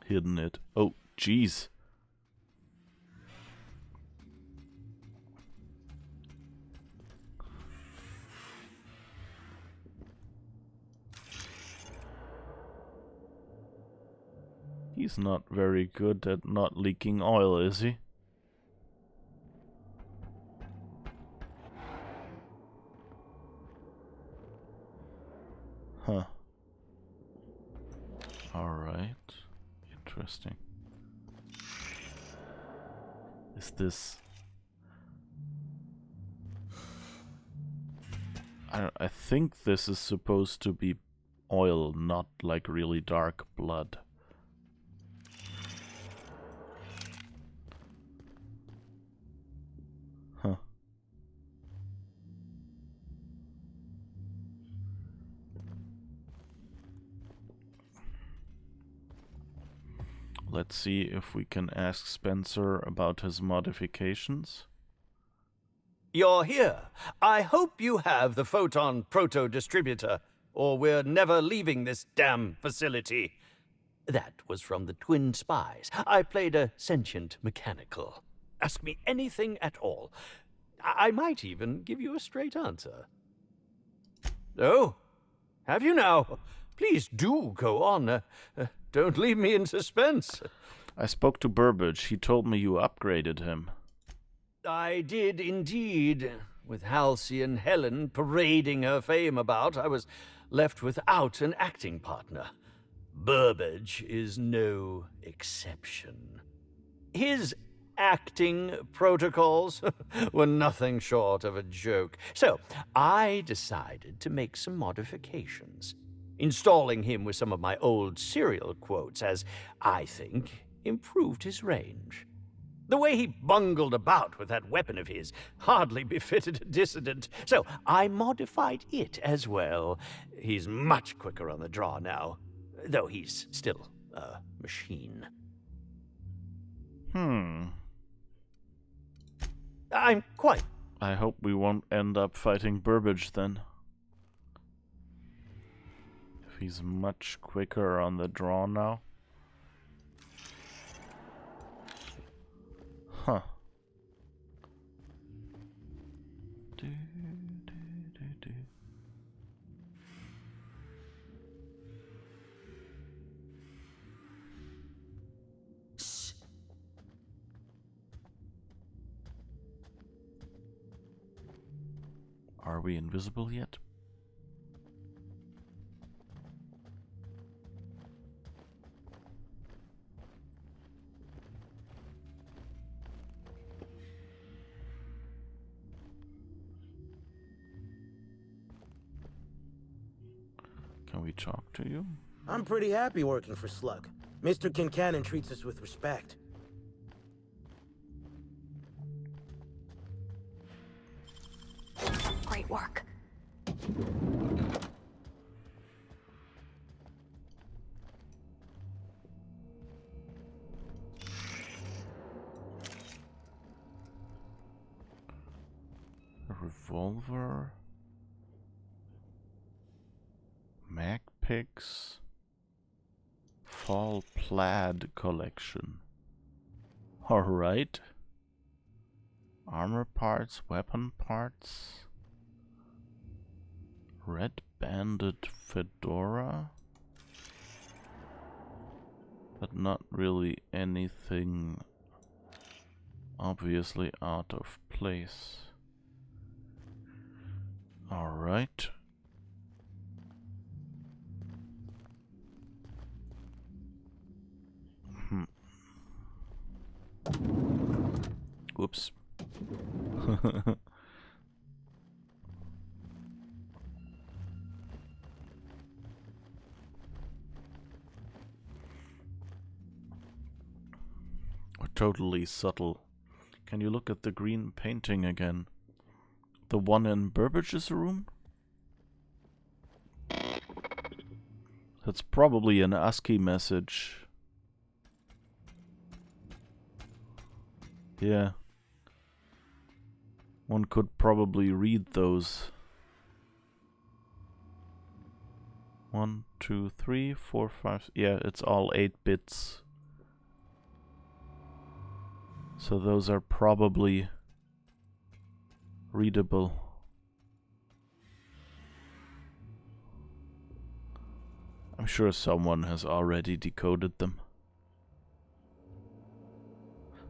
hidden it. Oh, jeez. He's not very good at not leaking oil, is he? Huh. Alright. Interesting. Is this... I think this is supposed to be oil, not like really dark blood. Huh. Let's see if we can ask Spencer about his modifications. You're here. I hope you have the photon proto-distributor, or we're never leaving this damn facility. That was from the Twin Spies. I played a sentient mechanical. Ask me anything at all. I might even give you a straight answer. Oh, have you now? Please do go on. Don't leave me in suspense. I spoke to Burbage. He told me you upgraded him. I did indeed. With Halcyon Helen parading her fame about, I was left without an acting partner. Burbage is no exception. His acting protocols were nothing short of a joke. So I decided to make some modifications, installing him with some of my old serial quotes, as I think improved his range. The way he bungled about with that weapon of his hardly befitted a dissident, so I modified it as well. He's much quicker on the draw now, though he's still a machine. I'm quite... I hope we won't end up fighting Burbage then. If he's much quicker on the draw now. Huh. Are we invisible yet? Can we talk to you? I'm pretty happy working for Slug. Mr. Kincannon treats us with respect. Great work. A revolver. Mag picks. Fall plaid collection. Alright. Armor parts, weapon parts. Red banded fedora. But not really anything obviously out of place. Alright. Whoops. Totally subtle. Can you look at the green painting again? The one in Burbage's room? That's probably an ASCII message. Yeah. One could probably read those. 1, 2, 3, 4, 5. Yeah, it's all 8 bits. So those are probably readable. I'm sure someone has already decoded them.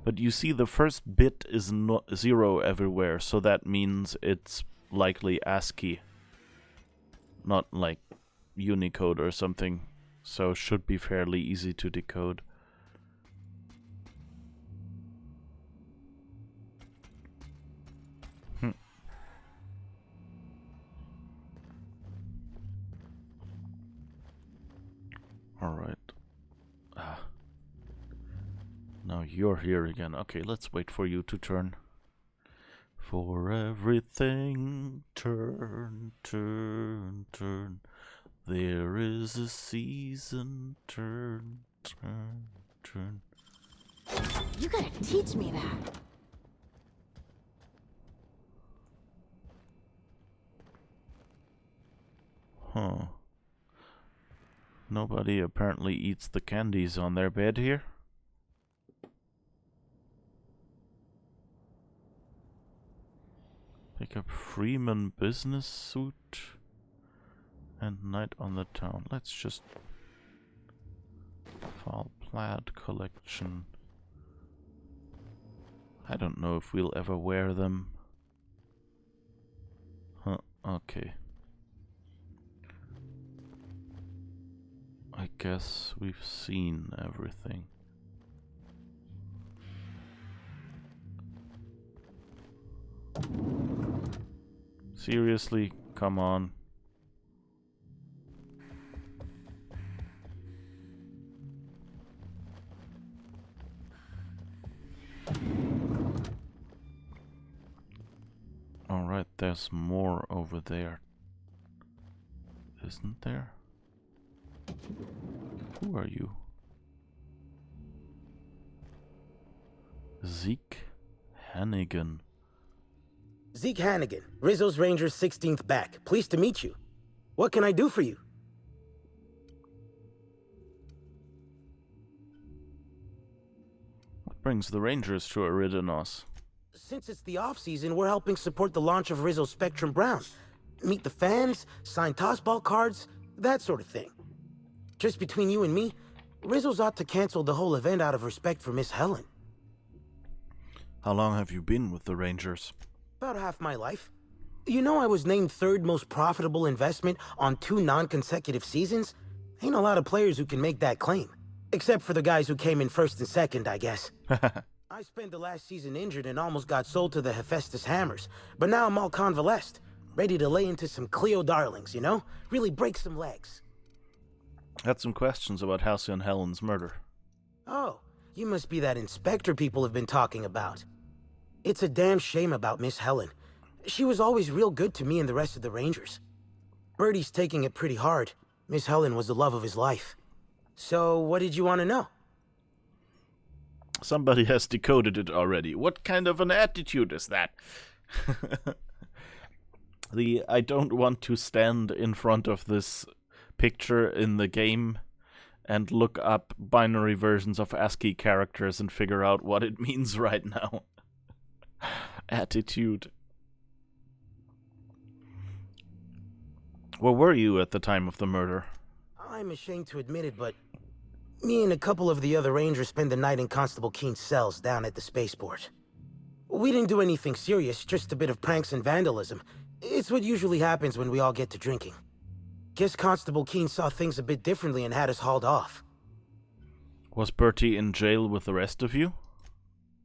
But you see, the first bit is 0 everywhere, so that means it's likely ASCII, not like Unicode or something, so should be fairly easy to decode. Alright. Now you're here again. Okay, let's wait for you to turn. For everything, turn, turn, turn. There is a season, turn, turn, turn. You gotta teach me that. Huh. Nobody apparently eats the candies on their bed here. Pick up Freeman business suit and night on the town. Let's just fall plaid collection. I don't know if we'll ever wear them. Huh, okay. I guess we've seen everything. Seriously, come on. Alright, there's more over there. Isn't there? Who are you? Zeke Hannigan. Zeke Hannigan, Rizzo's Rangers 16th back. Pleased to meet you. What can I do for you? What brings the Rangers to Eridanos? Since it's the off-season, we're helping support the launch of Rizzo's Spectrum Brown. Meet the fans, sign tossball cards, that sort of thing. Just between you and me, Rizzo's ought to cancel the whole event out of respect for Miss Helen. How long have you been with the Rangers? About half my life. You know I was named 3rd most profitable investment on 2 non-consecutive seasons? Ain't a lot of players who can make that claim. Except for the guys who came in 1st and 2nd, I guess. I spent the last season injured and almost got sold to the Hephaestus Hammers, but now I'm all convalesced, ready to lay into some Cleo darlings, you know? Really break some legs. Had some questions about Halcyon Helen's murder. Oh, you must be that inspector people have been talking about. It's a damn shame about Miss Helen. She was always real good to me and the rest of the Rangers. Birdie's taking it pretty hard. Miss Helen was the love of his life. So, what did you want to know? Somebody has decoded it already. What kind of an attitude is that? I don't want to stand in front of this picture in the game and look up binary versions of ASCII characters and figure out what it means right now. Attitude. Where were you at the time of the murder? I'm ashamed to admit it, but me and a couple of the other Rangers spent the night in Constable Keen's cells down at the spaceport. We didn't do anything serious, just a bit of pranks and vandalism. It's what usually happens when we all get to drinking. Guess Constable Keen saw things a bit differently and had us hauled off. Was Bertie in jail with the rest of you?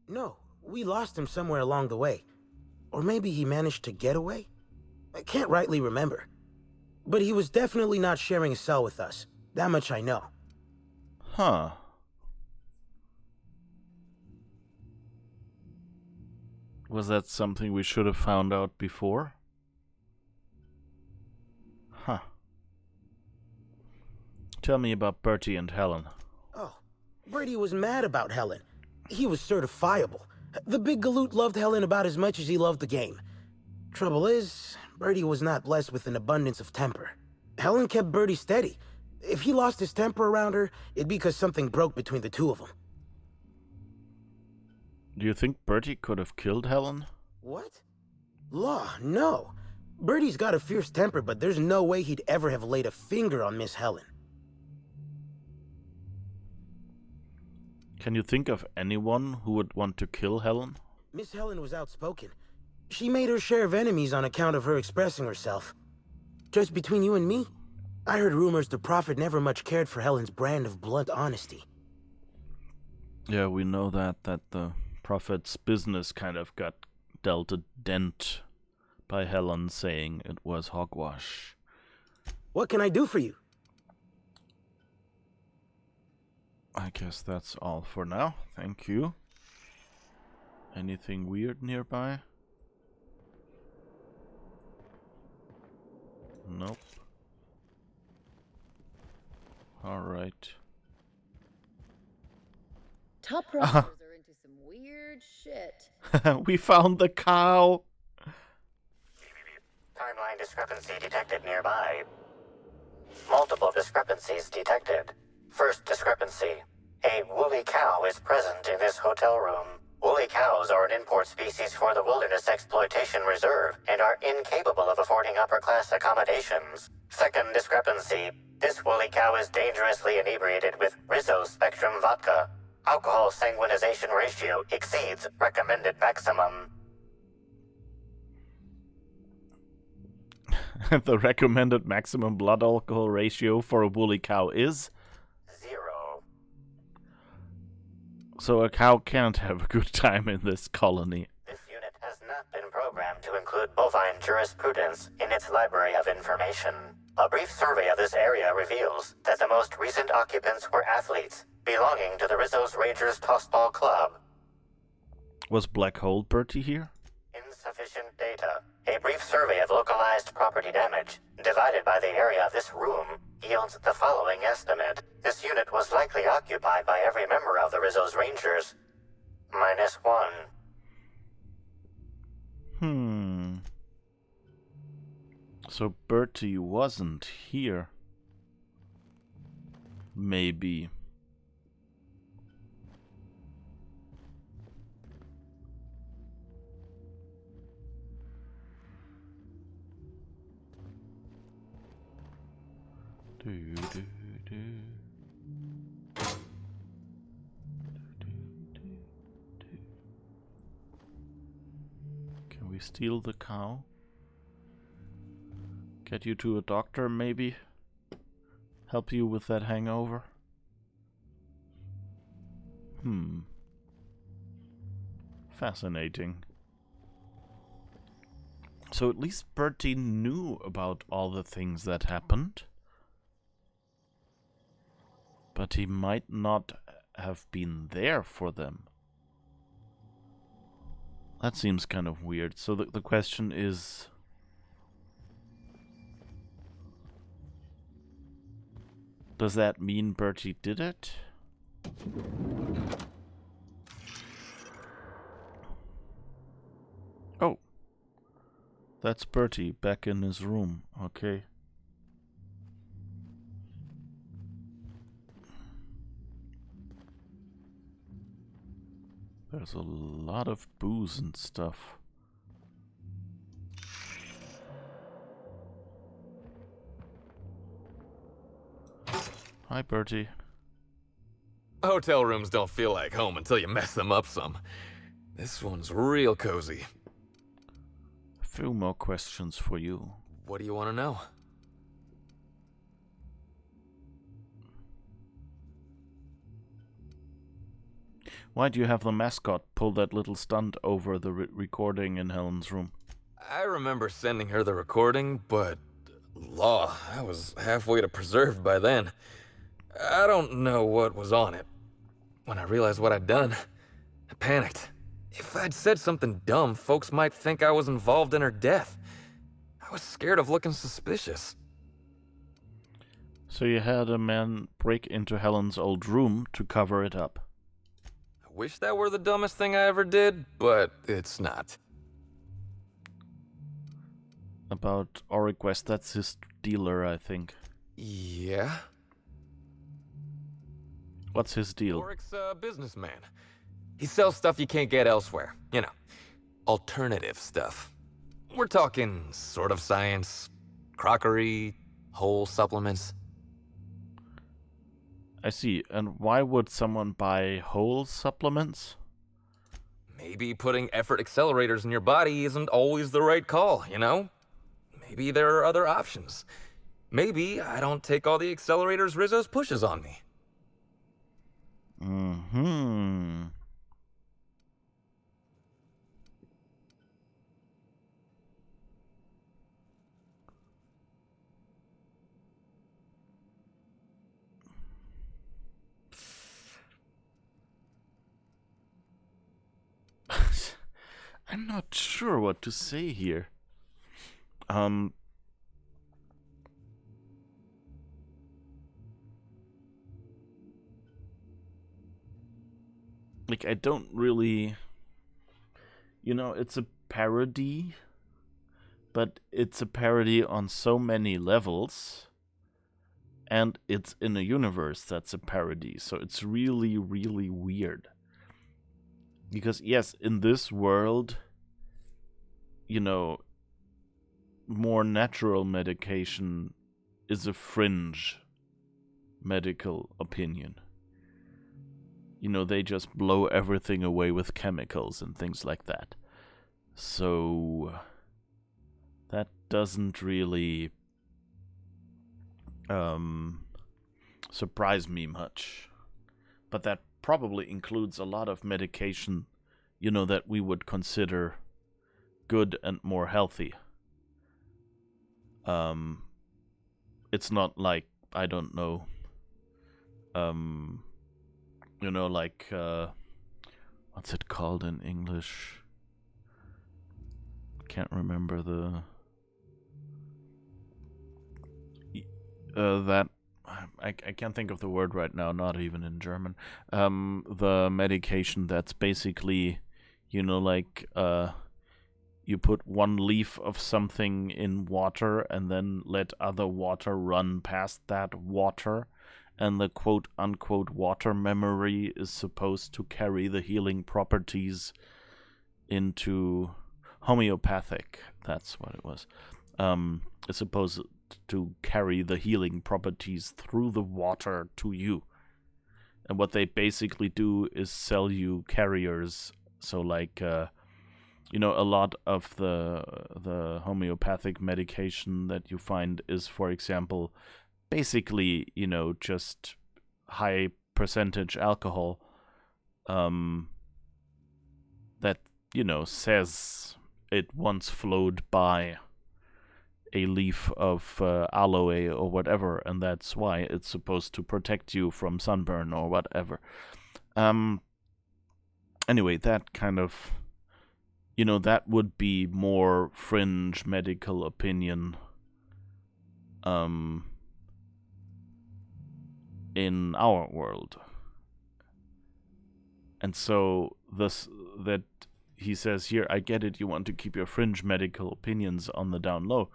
No, we lost him somewhere along the way. Or maybe he managed to get away? I can't rightly remember. But he was definitely not sharing a cell with us. That much I know. Huh. Was that something we should have found out before? Huh. Tell me about Bertie and Helen. Oh, Brady was mad about Helen. He was certifiable. The big galoot loved Helen about as much as he loved the game. Trouble is, Bertie was not blessed with an abundance of temper. Helen kept Bertie steady. If he lost his temper around her, it'd be because something broke between the two of them. Do you think Bertie could have killed Helen? What? Law, no. Bertie's got a fierce temper, but there's no way he'd ever have laid a finger on Miss Helen. Can you think of anyone who would want to kill Helen? Miss Helen was outspoken. She made her share of enemies on account of her expressing herself. Just between you and me, I heard rumors the Prophet never much cared for Helen's brand of blunt honesty. Yeah, we know that the Prophet's business kind of got dealt a dent by Helen saying it was hogwash. What can I do for you? I guess that's all for now. Thank you. Anything weird nearby? Nope. Alright. Top producers are into some weird shit. We found the cow! Timeline discrepancy detected nearby. Multiple discrepancies detected. First discrepancy. A woolly cow is present in this hotel room. Woolly cows are an import species for the Wilderness Exploitation Reserve and are incapable of affording upper-class accommodations. Second discrepancy. This woolly cow is dangerously inebriated with Rizzo Spectrum vodka. Alcohol sanguinization ratio exceeds recommended maximum. The recommended maximum blood alcohol ratio for a woolly cow is 0. So a cow can't have a good time in this colony. This unit has not been programmed to include bovine jurisprudence in its library of information. A brief survey of this area reveals that the most recent occupants were athletes belonging to the Rizzo's Rangers Tossball Club. Was Black Hole Bertie here? Insufficient data. A brief survey of localized property damage, divided by the area of this room, yields the following estimate. This unit was likely occupied by every member of the Rizzo's Rangers. -1. So Bertie wasn't here. Maybe. Can we steal the cow? Get you to a doctor, maybe? Help you with that hangover? Fascinating. So at least Bertie knew about all the things that happened. But he might not have been there for them. That seems kind of weird. So the question is... does that mean Bertie did it? Oh. That's Bertie back in his room. Okay. There's a lot of booze and stuff. Hi, Bertie. Hotel rooms don't feel like home until you mess them up some. This one's real cozy. A few more questions for you. What do you want to know? Why do you have the mascot pull that little stunt over the recording in Helen's room? I remember sending her the recording, but... law, I was halfway to preserved by then. I don't know what was on it. When I realized what I'd done, I panicked. If I'd said something dumb, folks might think I was involved in her death. I was scared of looking suspicious. So you had a man break into Helen's old room to cover it up. I wish that were the dumbest thing I ever did, but it's not. About Oriquest, that's his dealer, I think. Yeah? What's his deal? Oric's a businessman. He sells stuff you can't get elsewhere. You know, alternative stuff. We're talking sort of science, crockery, whole supplements. I see. And why would someone buy whole supplements? Maybe putting effort accelerators in your body isn't always the right call, you know? Maybe there are other options. Maybe I don't take all the accelerators Rizzo's pushes on me. Mm-hmm. I'm not sure what to say here. Like, I don't really... You know, it's a parody, but it's a parody on so many levels, and it's in a universe that's a parody, so it's really, really weird. Because, yes, in this world, you know, more natural medication is a fringe medical opinion. You know, they just blow everything away with chemicals and things like that. So that doesn't really surprise me much. But that probably includes a lot of medication, you know, that we would consider good and more healthy. It's not like, I don't know, you know, like, what's it called in English? Can't remember the... that... I can't think of the word right now, not even in German. The medication that's basically, you know, like, you put one leaf of something in water and then let other water run past that water, and the quote-unquote water memory is supposed to carry the healing properties into homeopathic. That's what it was. It's supposed to carry the healing properties through the water to you. And what they basically do is sell you carriers. So, like, you know, a lot of the homeopathic medication that you find is, for example, basically, you know, just high percentage alcohol that, you know, says it once flowed by a leaf of aloe or whatever, and that's why it's supposed to protect you from sunburn or whatever. Anyway, that kind of, you know, that would be more fringe medical opinion in our world. And so that he says here, I get it, you want to keep your fringe medical opinions on the down low.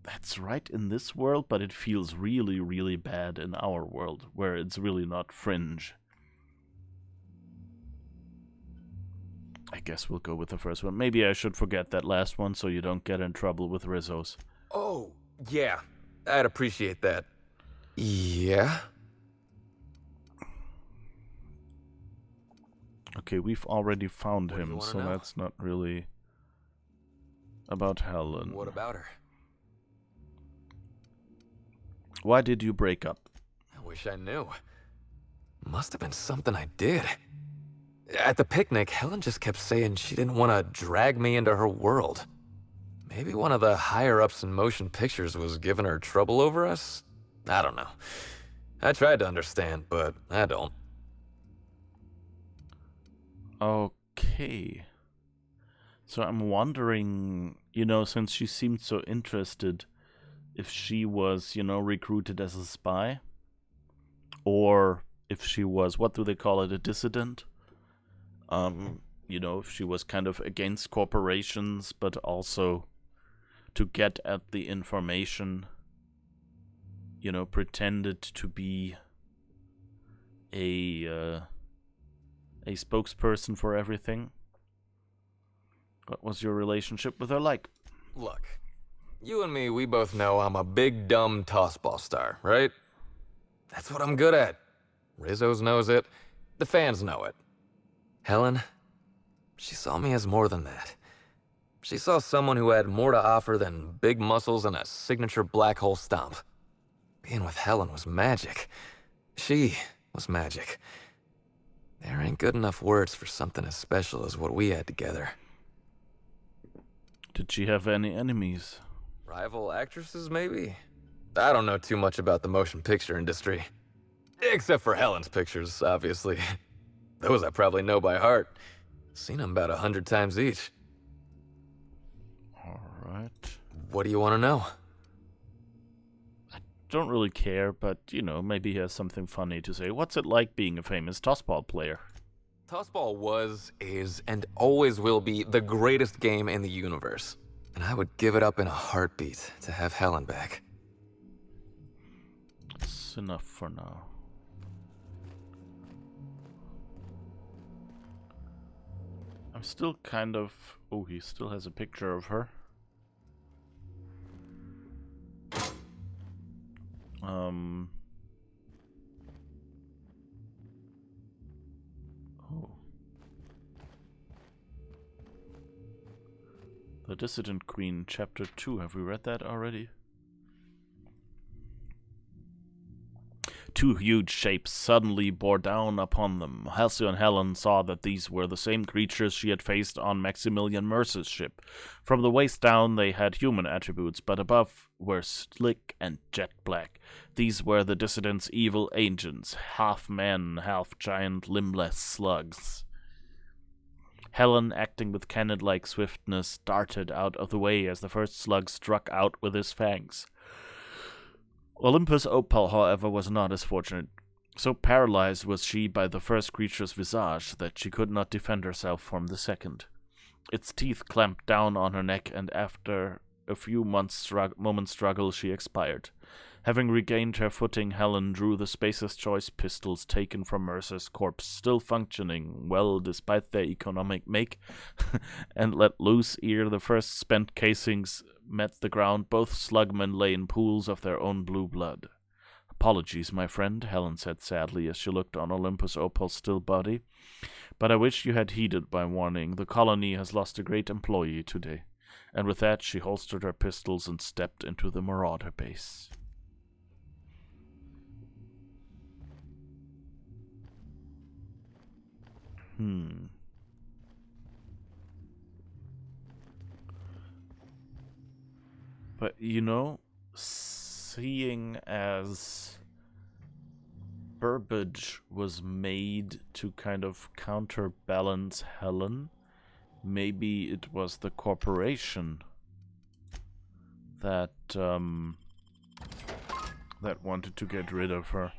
That's right in this world, but it feels really, really bad in our world, where it's really not fringe. I guess we'll go with the first one. Maybe I should forget that last one so you don't get in trouble with Rizzo's. Oh, yeah. I'd appreciate that. Yeah? Okay, we've already found What do you him, wanna so know? that's not really about Helen. What about her? Why did you break up? I wish I knew. Must have been something I did. At the picnic, Helen just kept saying she didn't want to drag me into her world. Maybe one of the higher-ups in motion pictures was giving her trouble over us? I don't know. I tried to understand, but I don't. Okay. So I'm wondering, you know, since she seemed so interested, if she was, you know, recruited as a spy? Or if she was, what do they call it, a dissident? You know, if she was kind of against corporations, but also to get at the information, you know, pretended to be a spokesperson for everything. What was your relationship with her like? Look, you and me, we both know I'm a big dumb tossball star, right? That's what I'm good at. Rizzo's knows it. The fans know it. Helen, she saw me as more than that. She saw someone who had more to offer than big muscles and a signature black hole stomp. Being with Helen was magic. She was magic. There ain't good enough words for something as special as what we had together. Did she have any enemies? Rival actresses, maybe? I don't know too much about the motion picture industry. Except for Helen's pictures, obviously. Those I probably know by heart. Seen them about 100 times each. Alright. What do you want to know? Don't really care, but, you know, maybe he has something funny to say. What's it like being a famous tossball player? Tossball was, is, and always will be the greatest game in the universe. And I would give it up in a heartbeat to have Helen back. That's enough for now. I'm still kind of... Oh, he still has a picture of her. Oh. The Dissident Queen, Chapter 2. Have we read that already? Two huge shapes suddenly bore down upon them. Halcyon Helen saw that these were the same creatures she had faced on Maximilian Mercer's ship. From the waist down, they had human attributes, but above were slick and jet black. These were the Dissident's evil agents, half man, half giant, limbless slugs. Helen, acting with cannon-like swiftness, darted out of the way as the first slug struck out with his fangs. Olympus Opal, however, was not as fortunate. So paralyzed was she by the first creature's visage that she could not defend herself from the second. Its teeth clamped down on her neck, and after a few moments' struggle, she expired. Having regained her footing, Helen drew the Spacer's Choice pistols taken from Mercer's corpse, still functioning well despite their economic make, and let loose ere the first spent casings met the ground. Both slugmen lay in pools of their own blue blood. "Apologies, my friend," Helen said sadly as she looked on Olympus Opal's still body, "but I wish you had heeded my warning. The colony has lost a great employee today." And with that, she holstered her pistols and stepped into the Marauder base. But, you know, seeing as Burbage was made to kind of counterbalance Helen, maybe it was the corporation that that wanted to get rid of her.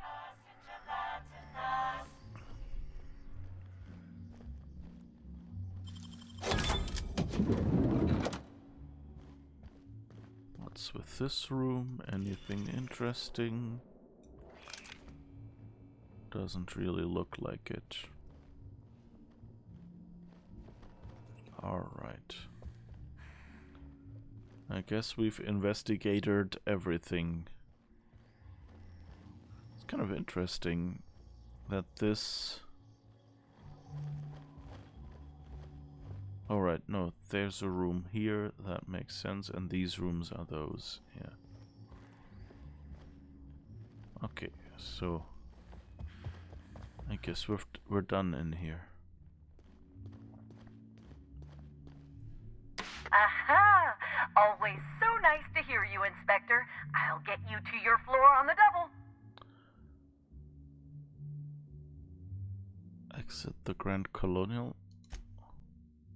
What's with this room? Anything interesting? Doesn't really look like it. Alright. I guess we've investigated everything. It's kind of interesting that this... Alright, no, there's a room here, that makes sense, and these rooms are those, yeah. Okay, so... I guess we're done in here. Aha! Always so nice to hear you, Inspector. I'll get you to your floor on the double. Exit the Grand Colonial.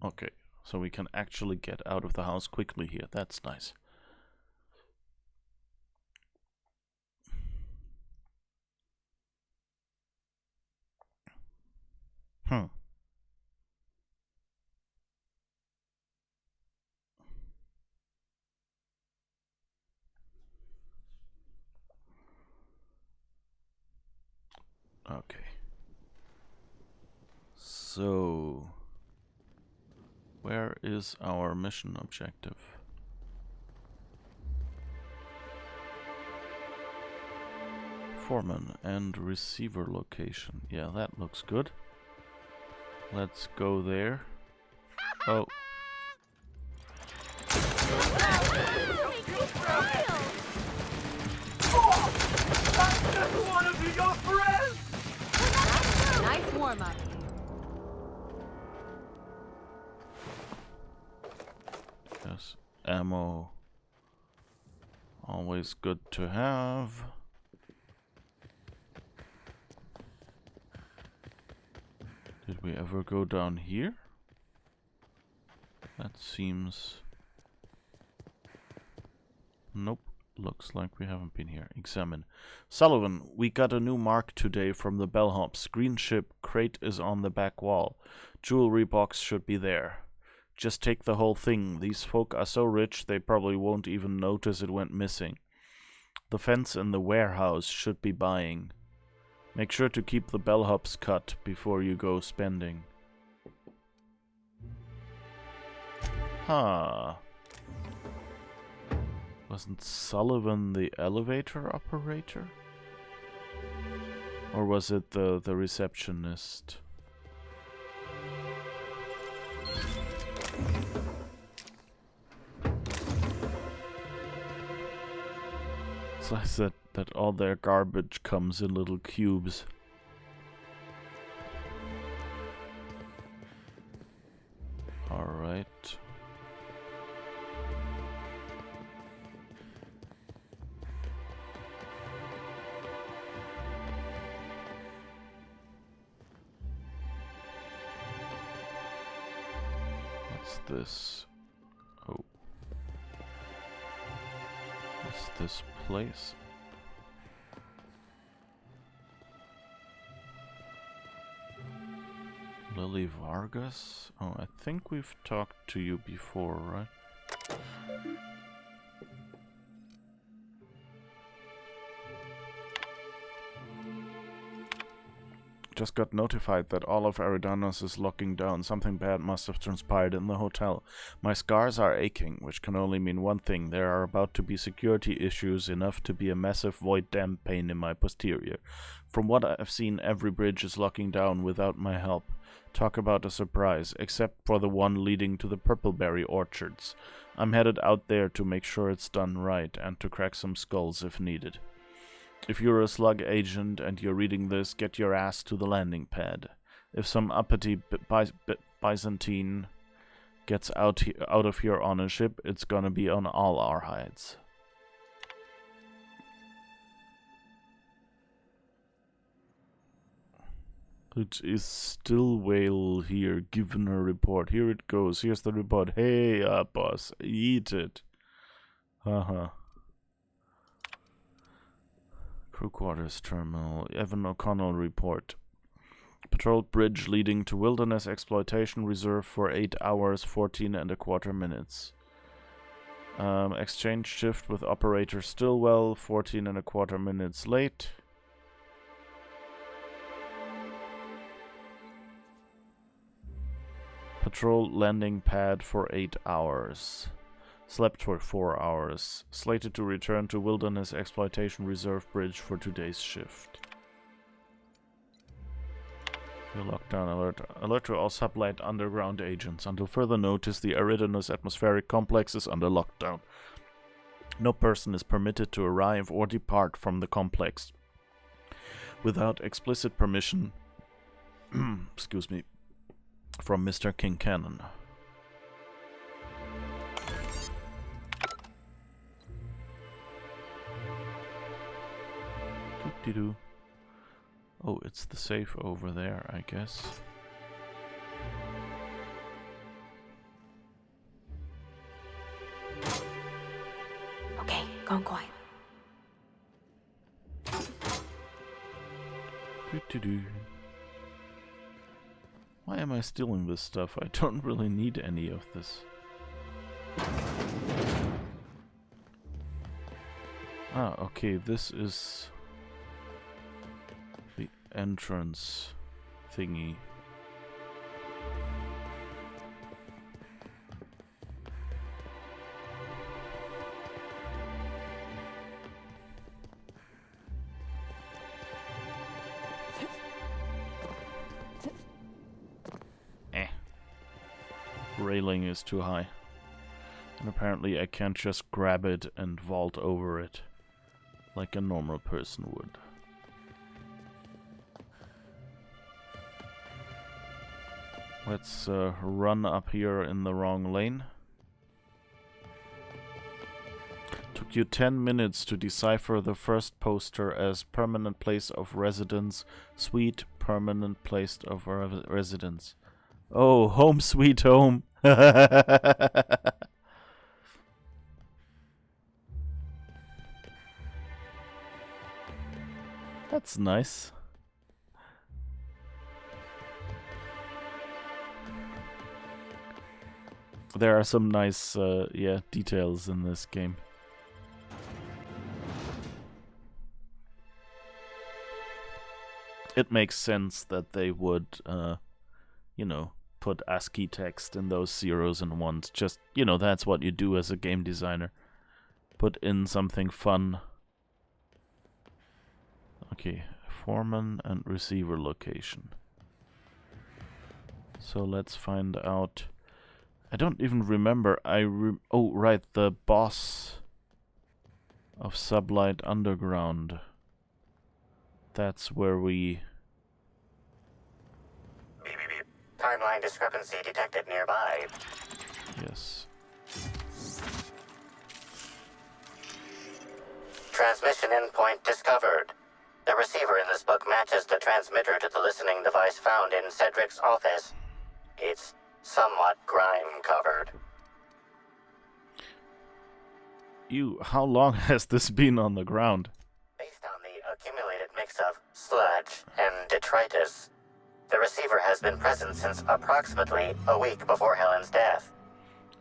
Okay, so we can actually get out of the house quickly here. That's nice. Okay. So, where is our mission objective? Foreman and receiver location. Yeah, that looks good. Let's go there. Oh. Nice warm-up. Yes, ammo. Always good to have. Did we ever go down here? That seems... Nope. Looks like we haven't been here. Examine. Sullivan, we got a new mark today from the bellhops. Green ship crate is on the back wall. Jewelry box should be there. Just take the whole thing. These folk are so rich they probably won't even notice it went missing. The fence in the warehouse should be buying. Make sure to keep the bellhops cut before you go spending. Huh. Wasn't Sullivan the elevator operator? Or was it the receptionist? So I said that all their garbage comes in little cubes. Alright. What's this? Oh. What's this place? Lily Vargas? Oh, I think we've talked to you before, right? Just got notified that all of Eridanos is locking down. Something bad must have transpired in the hotel. My scars are aching, which can only mean one thing. There are about to be security issues enough to be a massive void dam pain in my posterior. From what I've seen, every bridge is locking down without my help. Talk about a surprise, except for the one leading to the Purpleberry Orchards. I'm headed out there to make sure it's done right, and to crack some skulls if needed. If you're a slug agent and you're reading this, get your ass to the landing pad. If some uppity Byzantine gets out of here on a ship, it's gonna be on all our hides. It is Stillwell here, given a report. Here it goes. Here's the report. Hey, boss, eat it. Haha. Crew quarters terminal. Evan O'Connell report. Patrol bridge leading to Wilderness Exploitation Reserve for 8 hours, 14 and a quarter minutes. Exchange shift with operator Stillwell, 14 and a quarter minutes late. Patrol landing pad for 8 hours. Slept for 4 hours. Slated to return to Wilderness Exploitation Reserve Bridge for today's shift. Lockdown alert. Alert to all sublight underground agents. Until further notice, the Eridanus atmospheric complex is under lockdown. No person is permitted to arrive or depart from the complex without explicit permission excuse me, from Mr. Kincannon. Doo-doo-doo. Oh, it's the safe over there, I guess. Okay, gone quiet. Doo-doo-doo. Why am I stealing this stuff? I don't really need any of this. Ah, okay, this is the entrance thingy. Railing is too high. And apparently I can't just grab it and vault over it like a normal person would. Let's run up here in the wrong lane. Took you 10 minutes to decipher the first poster as permanent place of residence, suite, permanent place of residence. Oh, home sweet home. That's nice. There are some nice, details in this game. It makes sense that they would, put ASCII text in those zeros and ones. Just, that's what you do as a game designer. Put in something fun. Okay, foreman and receiver location. So let's find out. I don't even remember. Oh, right, the boss of Sublight Underground. That's where we... Timeline discrepancy detected nearby. Yes. Transmission endpoint discovered. The receiver in this book matches the transmitter to the listening device found in Cedric's office. It's somewhat grime-covered. How long has this been on the ground? Based on the accumulated mix of sludge and detritus, the receiver has been present since approximately a week before Helen's death.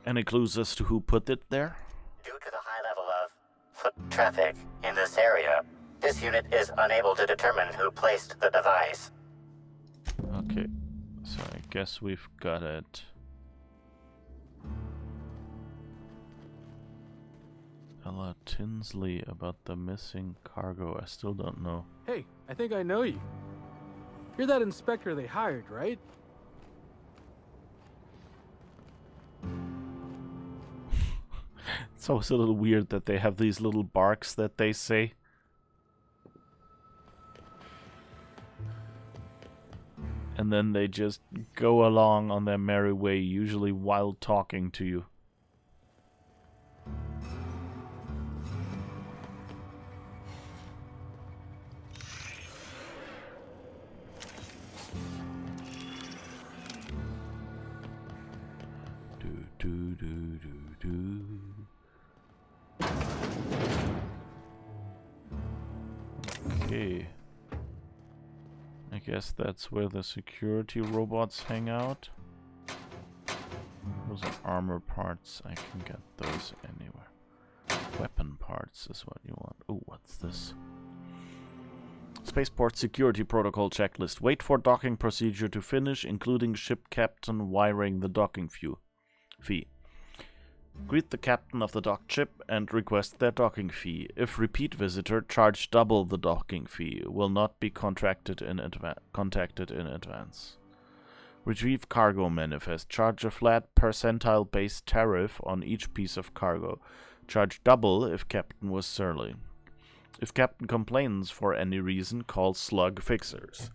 Any clues as to who put it there? Due to the high level of foot traffic in this area, this unit is unable to determine who placed the device. Okay, so I guess we've got it. Ella Tinsley about the missing cargo. I still don't know. Hey, I think I know you. You're that inspector they hired, right? It's always a little weird that they have these little barks that they say. And then they just go along on their merry way, usually while talking to you. Do, do, do, do. Okay. I guess that's where the security robots hang out. Those are armor parts. I can get those anywhere. Weapon parts is what you want. Oh, what's this? Spaceport security protocol checklist. Wait for docking procedure to finish, including ship captain wiring the docking fee. Greet the captain of the docked ship and request their docking fee. If repeat visitor, charge double the docking fee. Will not be contacted in advance. Retrieve cargo manifest. Charge a flat percentile-based tariff on each piece of cargo. Charge double if captain was surly. If captain complains for any reason, call slug fixers.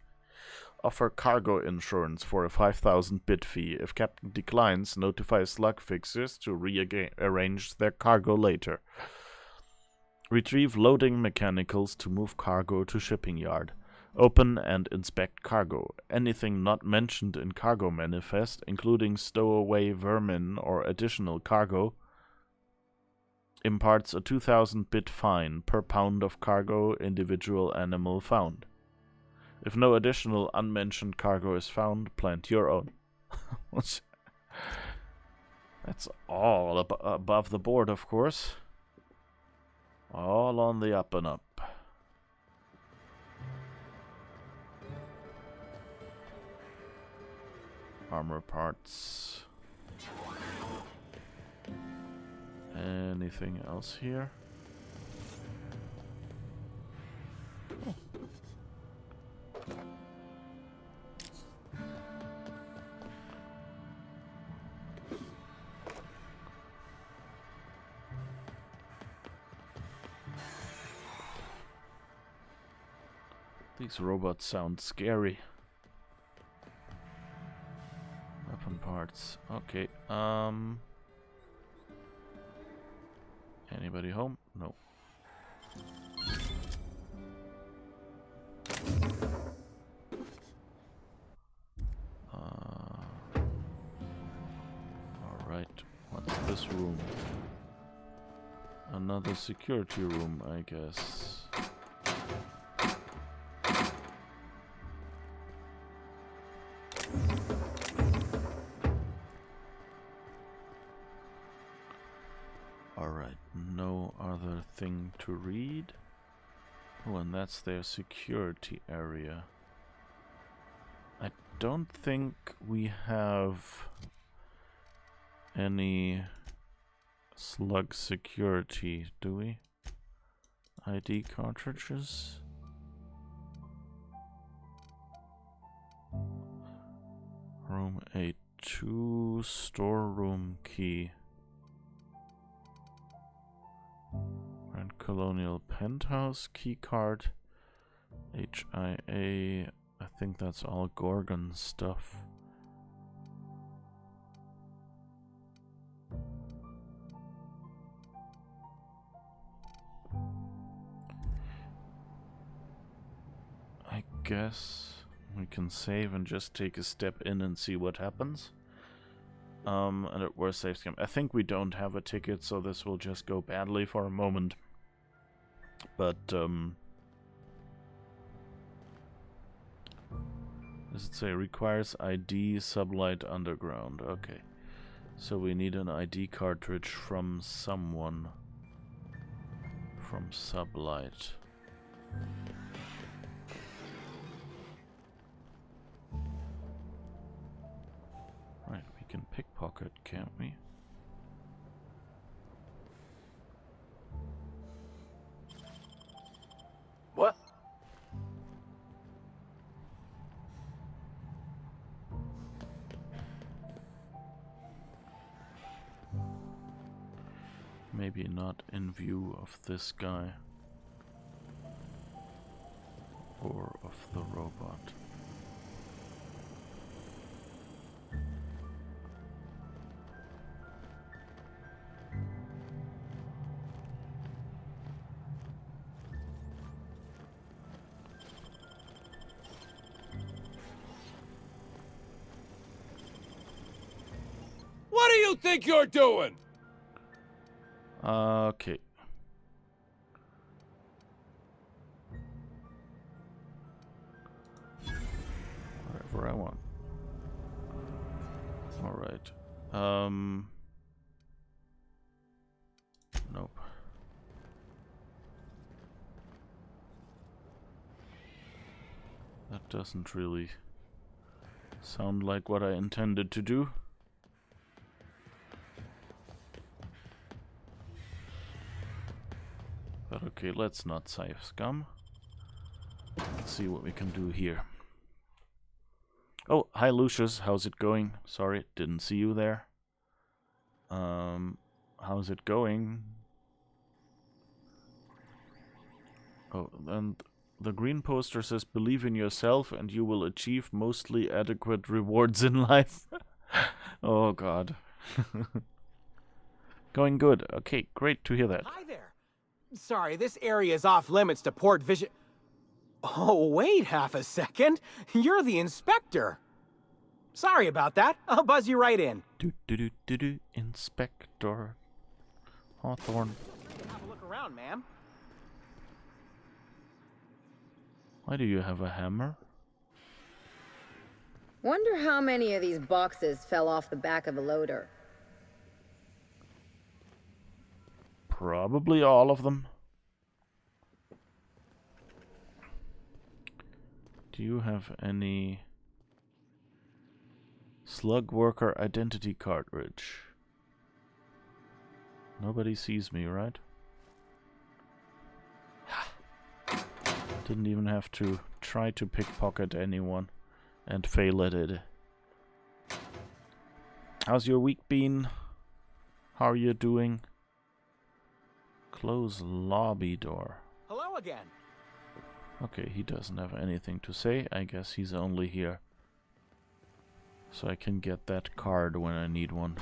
Offer cargo insurance for a 5,000 bit fee. If captain declines, notify slug fixers to rearrange their cargo later. Retrieve loading mechanicals to move cargo to shipping yard. Open and inspect cargo. Anything not mentioned in cargo manifest, including stowaway vermin or additional cargo, imparts a 2,000 bit fine per pound of cargo individual animal found. If no additional unmentioned cargo is found, plant your own. That's all above the board, of course. All on the up and up. Armor parts. Anything else here? Oh. These robots sound scary. Weapon parts. Okay. Anybody home? No. Alright. What's this room? Another security room, I guess. Alright, no other thing to read. Oh, and that's their security area. I don't think we have any slug security, do we? ID cartridges? Room A2, storeroom key. Grand Colonial Penthouse keycard. HIA. I think that's all Gorgon stuff. I guess we can save and just take a step in and see what happens. And at worst save scam. I think we don't have a ticket, so this will just go badly for a moment. But, does it say requires ID sublight underground? Okay. So we need an ID cartridge from someone. From sublight. Right, we can pickpocket, can't we? What? Maybe not in view of this guy. Or of the robot. What do you think you're doing? Okay. Wherever I want. Alright. Nope. That doesn't really sound like what I intended to do. But okay, let's not save scum. Let's see what we can do here. Oh, hi Lucius, how's it going? Sorry, didn't see you there. How's it going? Oh, and the green poster says, believe in yourself and you will achieve mostly adequate rewards in life. Oh god. Going good. Okay, great to hear that. Hi there. Sorry, this area is off limits to port vision. Oh, wait half a second. You're the inspector. Sorry about that. I'll buzz you right in. Inspector Hawthorne. Have a look around, ma'am. Why do you have a hammer? Wonder how many of these boxes fell off the back of the loader. Probably all of them. Do you have any Slug worker identity cartridge. Nobody sees me, right? Didn't even have to try to pickpocket anyone and fail at it. How's your week been? How are you doing? Close lobby door. Hello again. Okay, he doesn't have anything to say. I guess he's only here so I can get that card when I need one.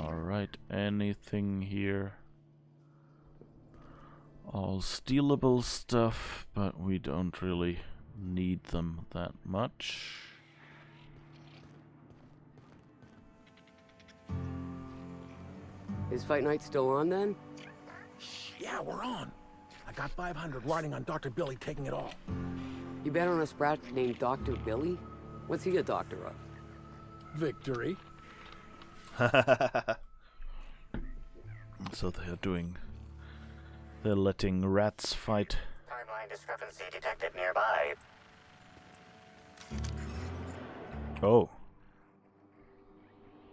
Alright, anything here? All stealable stuff, but we don't really need them that much. Is Fight Night still on then? Yeah, we're on. I got 500 riding on Dr. Billy taking it all. You bet on a sprat named Dr. Billy? What's he a doctor of? Victory. So they're letting rats fight. Timeline discrepancy detected nearby. Oh.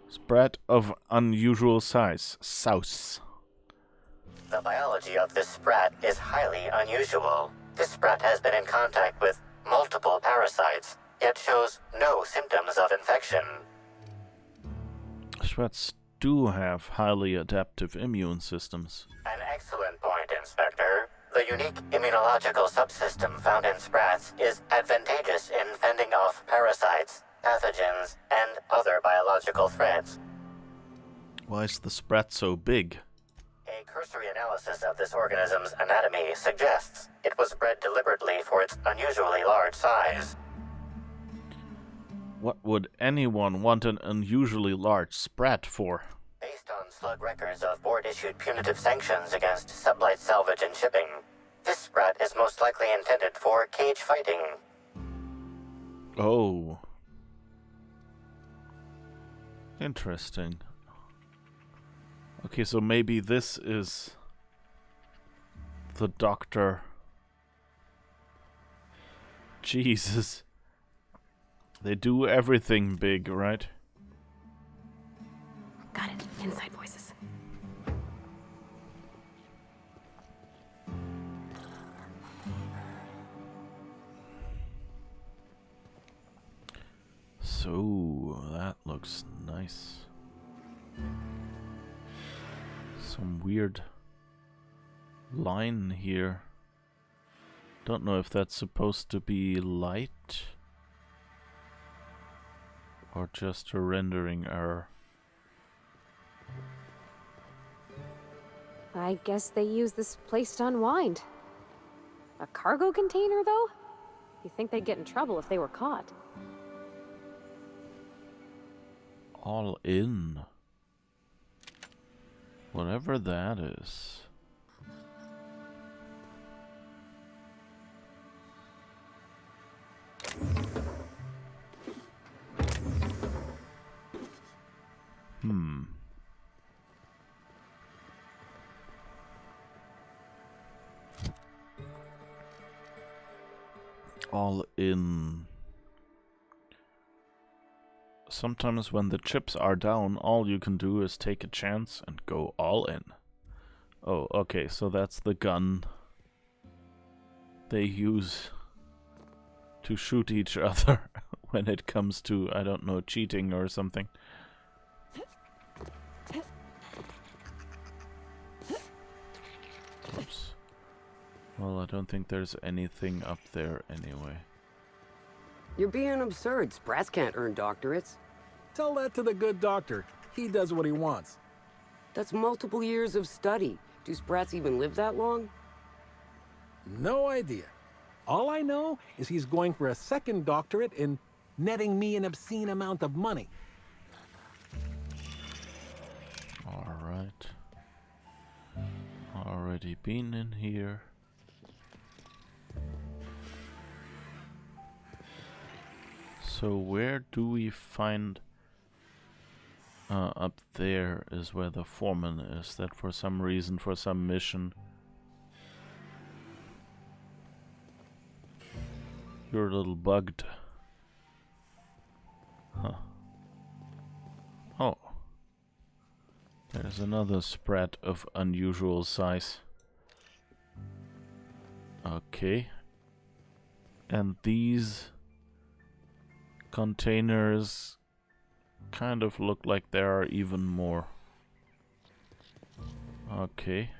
Sprat of unusual size. Souse. The biology of this sprat is highly unusual. This sprat has been in contact with multiple parasites, yet shows no symptoms of infection. Sprats do have highly adaptive immune systems. An excellent point, Inspector. The unique immunological subsystem found in sprats is advantageous in fending off parasites, pathogens, and other biological threats. Why is the sprat so big? A cursory analysis of this organism's anatomy suggests it was bred deliberately for its unusually large size. What would anyone want an unusually large sprat for? Based on slug records of board-issued punitive sanctions against sublight salvage and shipping, this sprat is most likely intended for cage fighting. Oh. Interesting. Okay, so maybe this is the doctor. Jesus. They do everything big, right? Got it. Inside voices. So, that looks nice. Some weird line here. Don't know if that's supposed to be light or just a rendering error. I guess they use this place to unwind. A cargo container, though? You think they'd get in trouble if they were caught? All in. Whatever that is. All in. Sometimes when the chips are down, all you can do is take a chance and go all in. Oh, okay, so that's the gun they use to shoot each other when it comes to, I don't know, cheating or something. Oops. Well, I don't think there's anything up there anyway. You're being absurd. Sprats can't earn doctorates. Tell that to the good doctor. He does what he wants. That's multiple years of study. Do sprats even live that long? No idea. All I know is he's going for a second doctorate in netting me an obscene amount of money. Alright. Already been in here. So where do we find Up there is where the foreman is. That for some reason, for some mission. You're a little bugged. Huh. Oh. There's another spread of unusual size. Okay. And these containers kind of look like there are even more. Okay.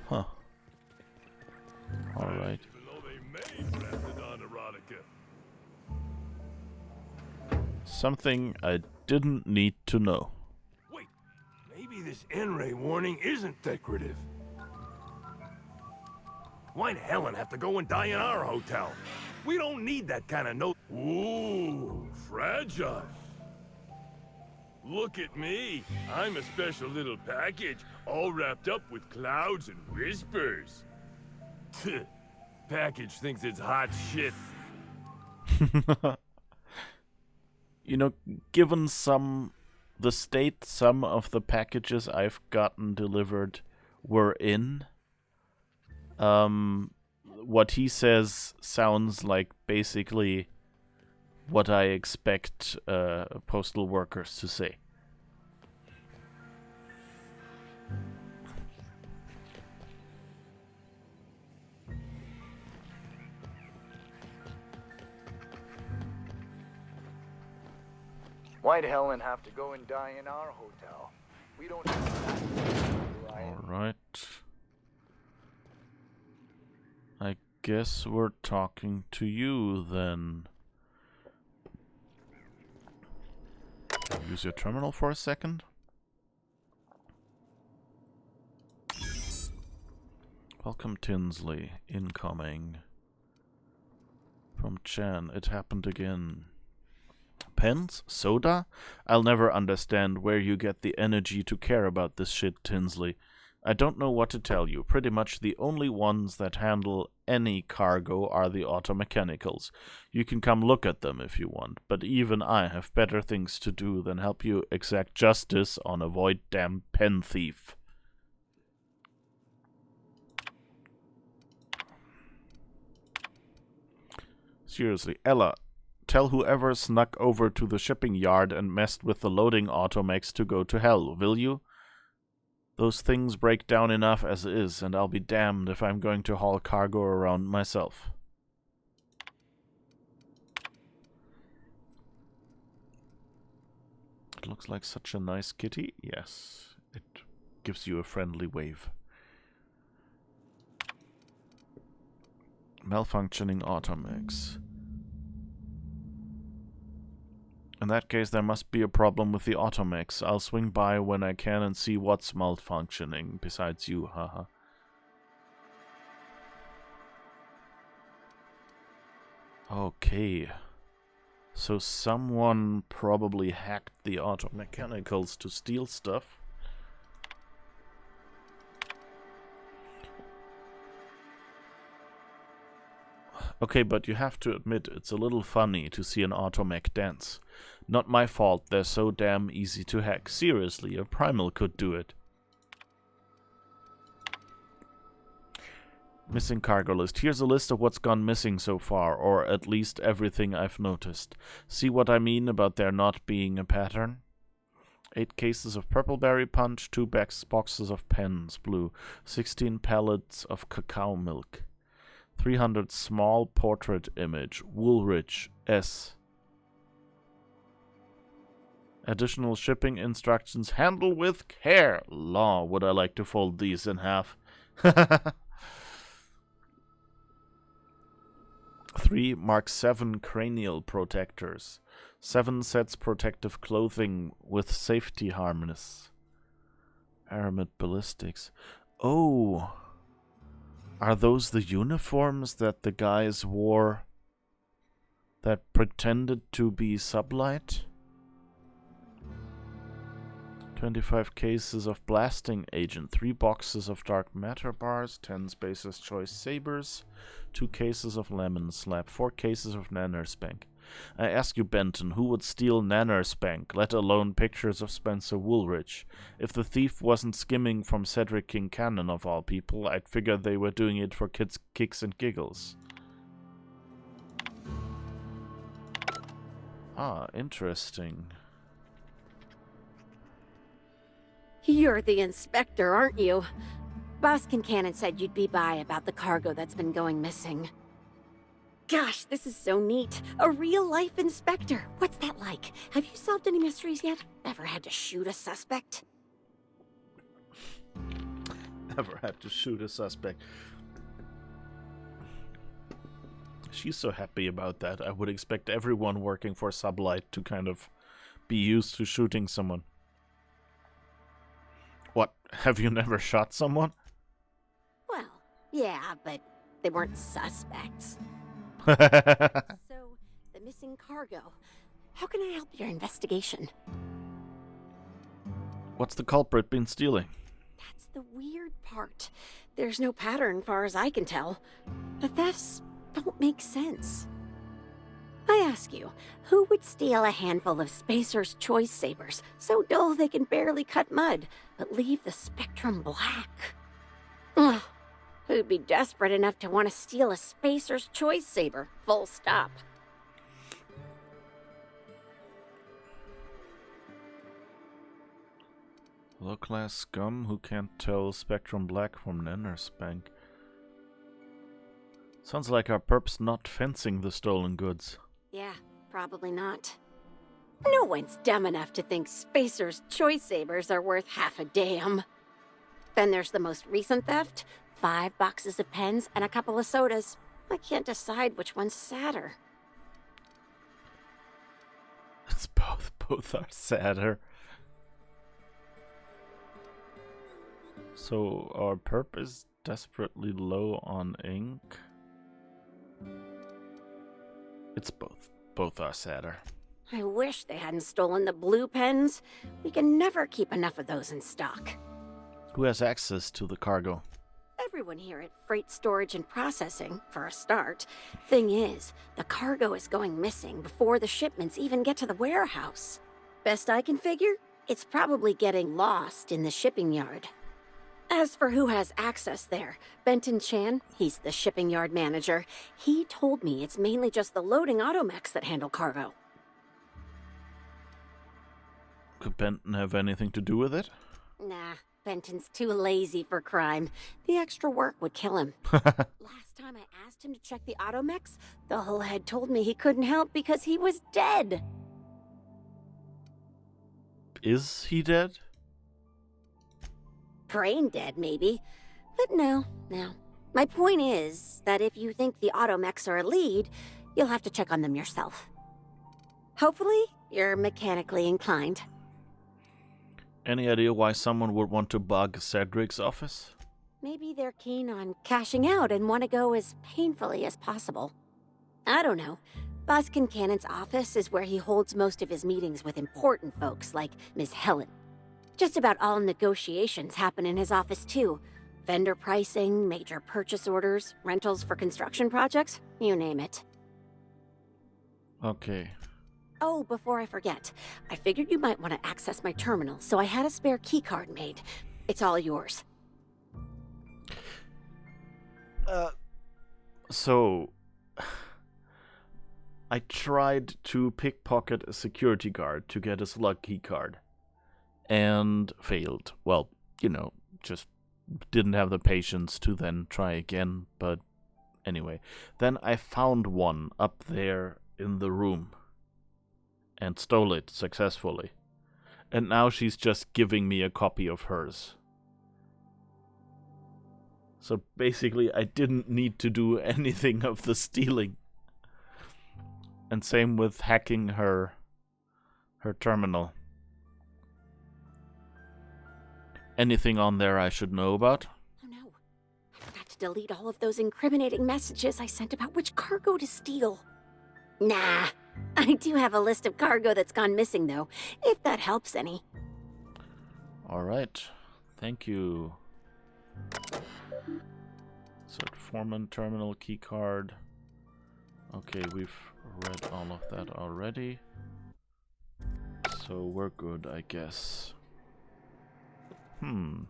Huh. Alright. Something I didn't need to know. Wait, maybe this N-ray warning isn't decorative. Why'd Helen have to go and die in our hotel? We don't need that kind of note. Ooh, fragile. Look at me. I'm a special little package, all wrapped up with clouds and whispers. Package thinks it's hot shit. You know, given the state some of the packages I've gotten delivered were in, what he says sounds like basically what I expect postal workers to say. Why'd Helen have to go and die in our hotel? We don't have that. Alright. I guess we're talking to you then. Use your terminal for a second. Welcome, Tinsley. Incoming. From Chan. It happened again. Pens? Soda? I'll never understand where you get the energy to care about this shit, Tinsley. I don't know what to tell you. Pretty much the only ones that handle any cargo are the automechanicals. You can come look at them if you want, but even I have better things to do than help you exact justice on a void damn pen thief. Seriously, Ella, tell whoever snuck over to the shipping yard and messed with the loading automex to go to hell, will you? Those things break down enough as is, and I'll be damned if I'm going to haul cargo around myself. It looks like such a nice kitty. Yes, it gives you a friendly wave. Malfunctioning automex. In that case, there must be a problem with the automex. I'll swing by when I can and see what's malfunctioning, besides you, haha. Okay. So someone probably hacked the automechanicals to steal stuff. Okay, but you have to admit, it's a little funny to see an automech dance. Not my fault, they're so damn easy to hack. Seriously, a primal could do it. Missing cargo list. Here's a list of what's gone missing so far, or at least everything I've noticed. See what I mean about there not being a pattern? 8 cases of purple berry punch, 2 boxes of pens, blue, 16 pallets of cacao milk, 300 small portrait image, Woolrich, S. Additional shipping instructions, handle with care. Law, would I like to fold these in half. 3 Mark 7 cranial protectors. 7 sets protective clothing with safety harness. Aramid ballistics. Oh, are those the uniforms that the guys wore that pretended to be sublight? 25 cases of blasting agent, 3 boxes of dark matter bars, 10 Spacer's Choice sabers, 2 cases of lemon slab, 4 cases of nanospank. I ask you, Benton, who would steal nanospank, let alone pictures of Spencer Woolridge? If the thief wasn't skimming from Cedric Kincannon of all people, I'd figure they were doing it for kids' kicks and giggles. Ah, interesting. You're the inspector, aren't you? Boss Kincannon said you'd be by about the cargo that's been going missing. Gosh, this is so neat. A real-life inspector. What's that like? Have you solved any mysteries yet? Ever had to shoot a suspect? Ever had to shoot a suspect. She's so happy about that. I would expect everyone working for Sublight to kind of be used to shooting someone. What? Have you never shot someone? Well, yeah, but they weren't suspects. So, the missing cargo. How can I help your investigation? What's the culprit been stealing? That's the weird part. There's no pattern, far as I can tell. The thefts don't make sense. I ask you, who would steal a handful of Spacer's Choice sabers, so dull they can barely cut mud, but leave the spectrum black? Ugh. Who'd be desperate enough to want to steal a Spacer's Choice saber? Full stop. Low-class scum who can't tell Spectrum Black from nanospank. Sounds like our perp's not fencing the stolen goods. Yeah, probably not. No one's dumb enough to think Spacer's Choice sabers are worth half a damn. Then there's the most recent theft. 5 boxes of pens and a couple of sodas. I can't decide which one's sadder. It's both. Both are sadder. So our perp is desperately low on ink. It's both. Both are sadder. I wish they hadn't stolen the blue pens. We can never keep enough of those in stock. Who has access to the cargo? Everyone here at Freight Storage and Processing, for a start. Thing is, the cargo is going missing before the shipments even get to the warehouse. Best I can figure, it's probably getting lost in the shipping yard. As for who has access there, Benton Chan, he's the shipping yard manager. He told me it's mainly just the loading automechs that handle cargo. Could Benton have anything to do with it? Nah. Benton's too lazy for crime. The extra work would kill him. Last time I asked him to check the automechs, the whole head told me he couldn't help because he was dead. Is he dead? Brain dead, maybe. But no. My point is that if you think the automechs are a lead, you'll have to check on them yourself. Hopefully, you're mechanically inclined. Any idea why someone would want to bug Cedric's office? Maybe they're keen on cashing out and want to go as painfully as possible. I don't know. Boss Kincannon's office is where he holds most of his meetings with important folks like Miss Helen. Just about all negotiations happen in his office too. Vendor pricing, major purchase orders, rentals for construction projects, you name it. Okay. Oh, before I forget, I figured you might want to access my terminal, so I had a spare keycard made. It's all yours. So... I tried to pickpocket a security guard to get a slug keycard. And failed. Well, you know, just didn't have the patience to then try again, but anyway. Then I found one up there in the room. And stole it successfully. And now she's just giving me a copy of hers. So basically, I didn't need to do anything of the stealing. And same with hacking her terminal. Anything on there I should know about? Oh no. I forgot to delete all of those incriminating messages I sent about which cargo to steal. Nah. I do have a list of cargo that's gone missing, though, if that helps any. Alright. Thank you. Insert Foreman terminal keycard. Okay, we've read all of that already. So we're good, I guess. Oh,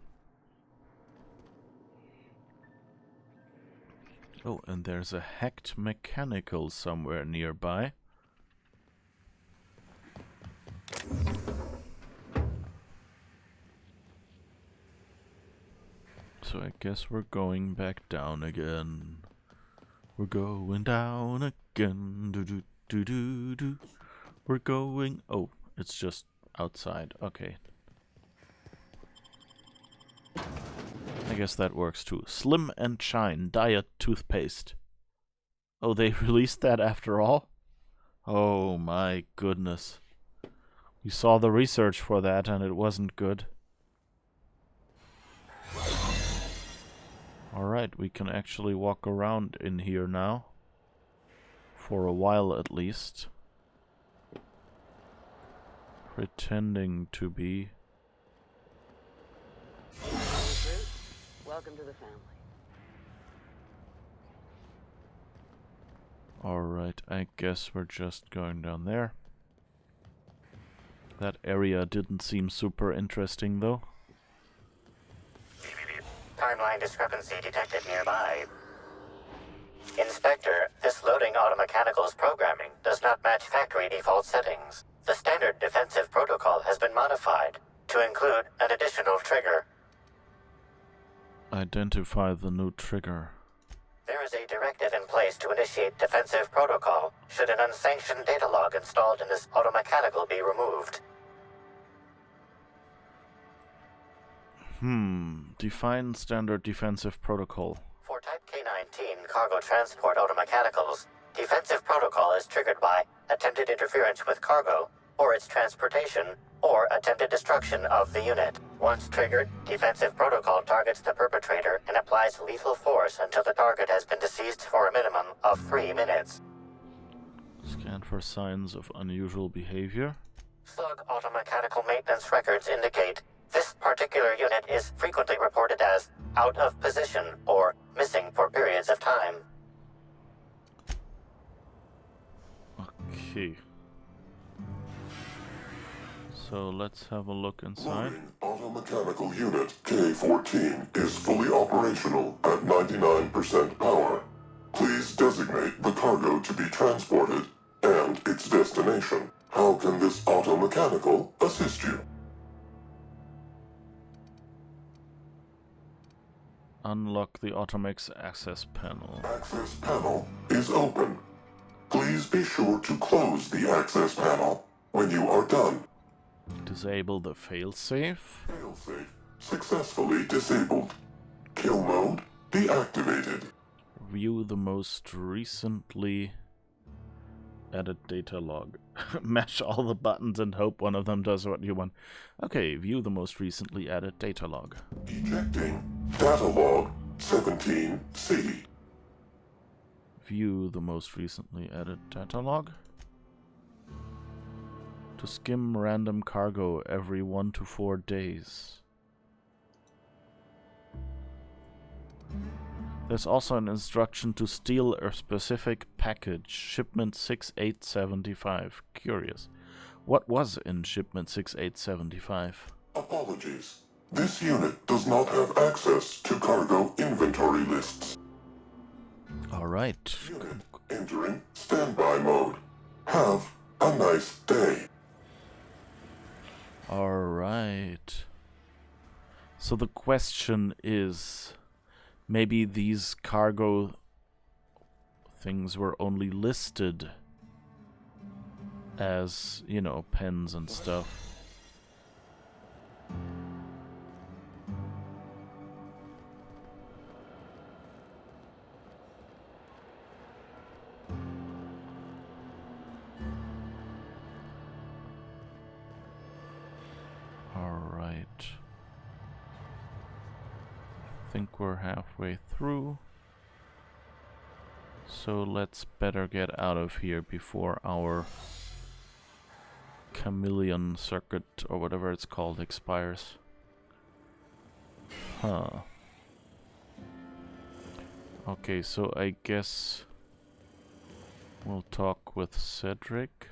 and there's a hacked mechanical somewhere nearby. So I guess we're going back down again. We're going down again. Do do do do do. We're going. Oh, it's just outside. Okay. I guess that works too. Slim and Shine Diet Toothpaste. Oh, they released that after all? Oh my goodness. We saw the research for that and it wasn't good. Alright, we can actually walk around in here now. For a while at least. Pretending to be. Welcome to the family. Alright, I guess we're just going down there. That area didn't seem super interesting though. Timeline discrepancy detected nearby. Inspector, this loading automechanical's programming does not match factory default settings. The standard defensive protocol has been modified to include an additional trigger. Identify the new trigger. There is a directive in place to initiate defensive protocol should an unsanctioned data log installed in this automechanical be removed. Define standard defensive protocol. For Type K-19 cargo transport automechanicals, defensive protocol is triggered by attempted interference with cargo, or its transportation, or attempted destruction of the unit. Once triggered, defensive protocol targets the perpetrator and applies lethal force until the target has been deceased for a minimum of 3 minutes. Scan for signs of unusual behavior. Slug automechanical maintenance records indicate this particular unit is frequently reported as out of position or missing for periods of time. Okay. So let's have a look inside. Automechanical unit K-14 is fully operational at 99% power. Please designate the cargo to be transported and its destination. How can this automechanical assist you? Unlock the Automech's access panel. Access panel is open. Please be sure to close the access panel when you are done. Disable the failsafe. Failsafe successfully disabled. Kill mode deactivated. View the most recently added data log. Mash all the buttons and hope one of them does what you want. Okay, view the most recently added data log. Ejecting data log 17C. View the most recently added data log. To skim random cargo every 1 to 4 days. There's also an instruction to steal a specific package, shipment 6875. Curious. What was in shipment 6875? Apologies. This unit does not have access to cargo inventory lists. Alright. Unit entering standby mode. Have a nice day. Alright. So the question is, maybe these cargo things were only listed as, you know, pens and stuff. Alright. I think we're halfway through. So let's better get out of here before our chameleon circuit or whatever it's called expires. Huh. Okay, so I guess we'll talk with Cedric.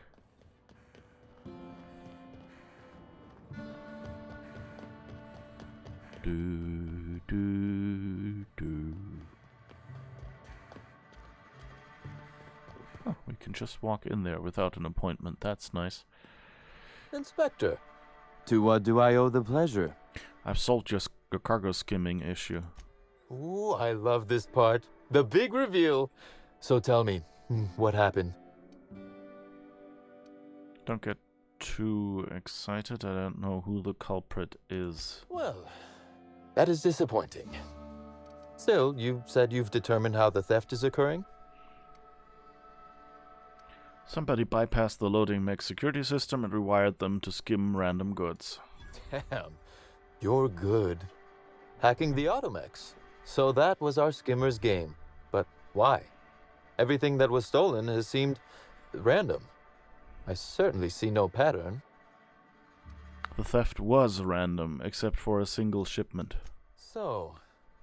Oh, we can just walk in there without an appointment. That's nice. Inspector, to what do I owe the pleasure? I've solved your cargo skimming issue. Ooh, I love this part. The big reveal. So tell me, what happened? Don't get too excited. I don't know who the culprit is. Well, that is disappointing. Still, you said you've determined how the theft is occurring? Somebody bypassed the loading mech security system and rewired them to skim random goods. Damn, you're good. Hacking the automechs. So that was our skimmer's game. But why? Everything that was stolen has seemed random. I certainly see no pattern. The theft was random, except for a single shipment. So,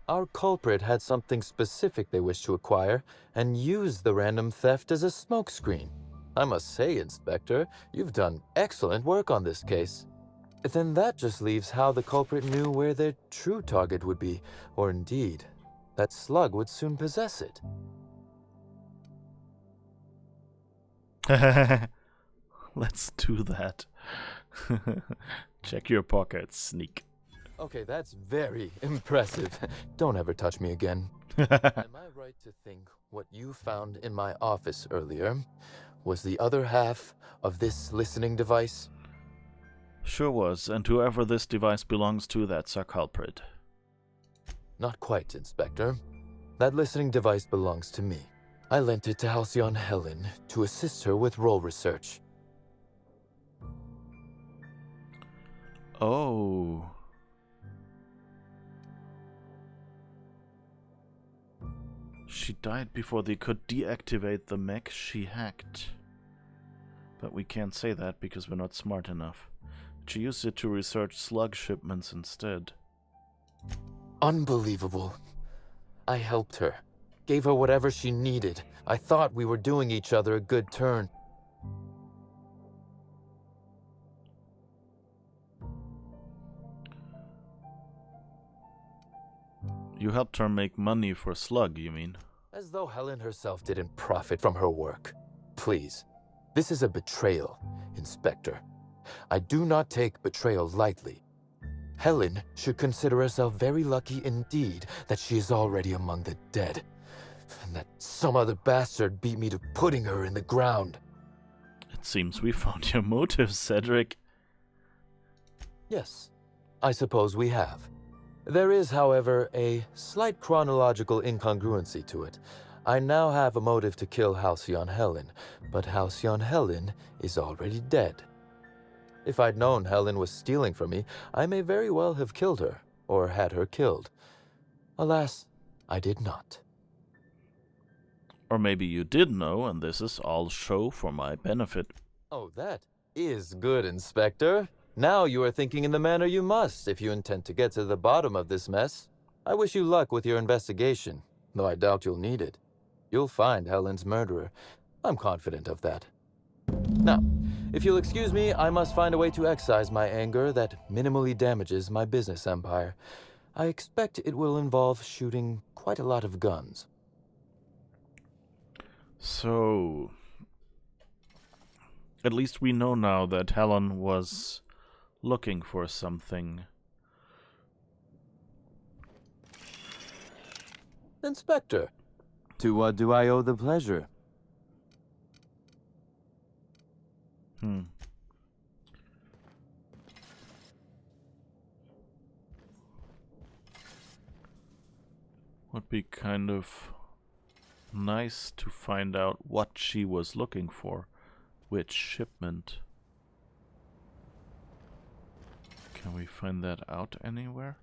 our culprit had something specific they wished to acquire, and used the random theft as a smokescreen. I must say, Inspector, you've done excellent work on this case. Then that just leaves how the culprit knew where their true target would be, or indeed, that Slug would soon possess it. Let's do that. Check your pockets, sneak. Okay, that's very impressive. Don't ever touch me again. Am I right to think what you found in my office earlier was the other half of this listening device? Sure was, and whoever this device belongs to, that's our culprit. Not quite, Inspector. That listening device belongs to me. I lent it to Halcyon Helen to assist her with role research. Oh. She died before they could deactivate the mech she hacked. But we can't say that because we're not smart enough. She used it to research slug shipments instead. Unbelievable. I helped her. Gave her whatever she needed. I thought we were doing each other a good turn. You helped her make money for Slug, you mean? As though Helen herself didn't profit from her work. Please. This is a betrayal, Inspector. I do not take betrayal lightly. Helen should consider herself very lucky indeed that she is already among the dead, and that some other bastard beat me to putting her in the ground. It seems we found your motives, Cedric. Yes, I suppose we have. There is, however, a slight chronological incongruency to it. I now have a motive to kill Halcyon Helen, but Halcyon Helen is already dead. If I'd known Helen was stealing from me, I may very well have killed her, or had her killed. Alas, I did not. Or maybe you did know, and this is all show for my benefit. Oh, that is good, Inspector. Now you are thinking in the manner you must if you intend to get to the bottom of this mess. I wish you luck with your investigation, though I doubt you'll need it. You'll find Helen's murderer. I'm confident of that. Now, if you'll excuse me, I must find a way to excise my anger that minimally damages my business empire. I expect it will involve shooting quite a lot of guns. So, at least we know now that Helen was looking for something. Inspector, to what do I owe the pleasure? Would be kind of nice to find out what she was looking for. Which shipment? Can we find that out anywhere?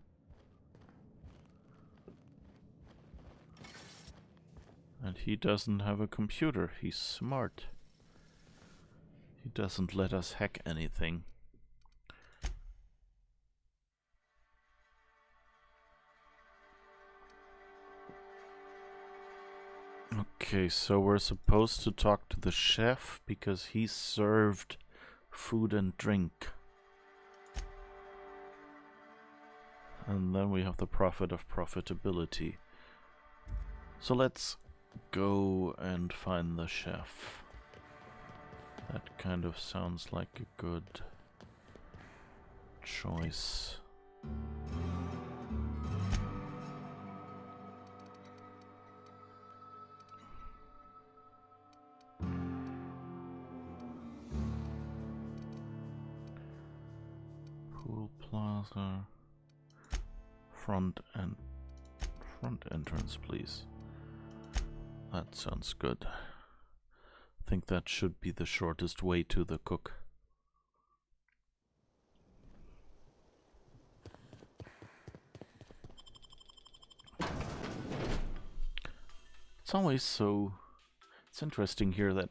And he doesn't have a computer. He's smart. He doesn't let us hack anything. Okay, so we're supposed to talk to the chef because he served food and drink. And then we have the profit of profitability. So let's go and find the chef. That kind of sounds like a good choice. Pool Plaza. Front entrance, please. That sounds good. I think that should be the shortest way to the cook. It's always so. It's interesting here that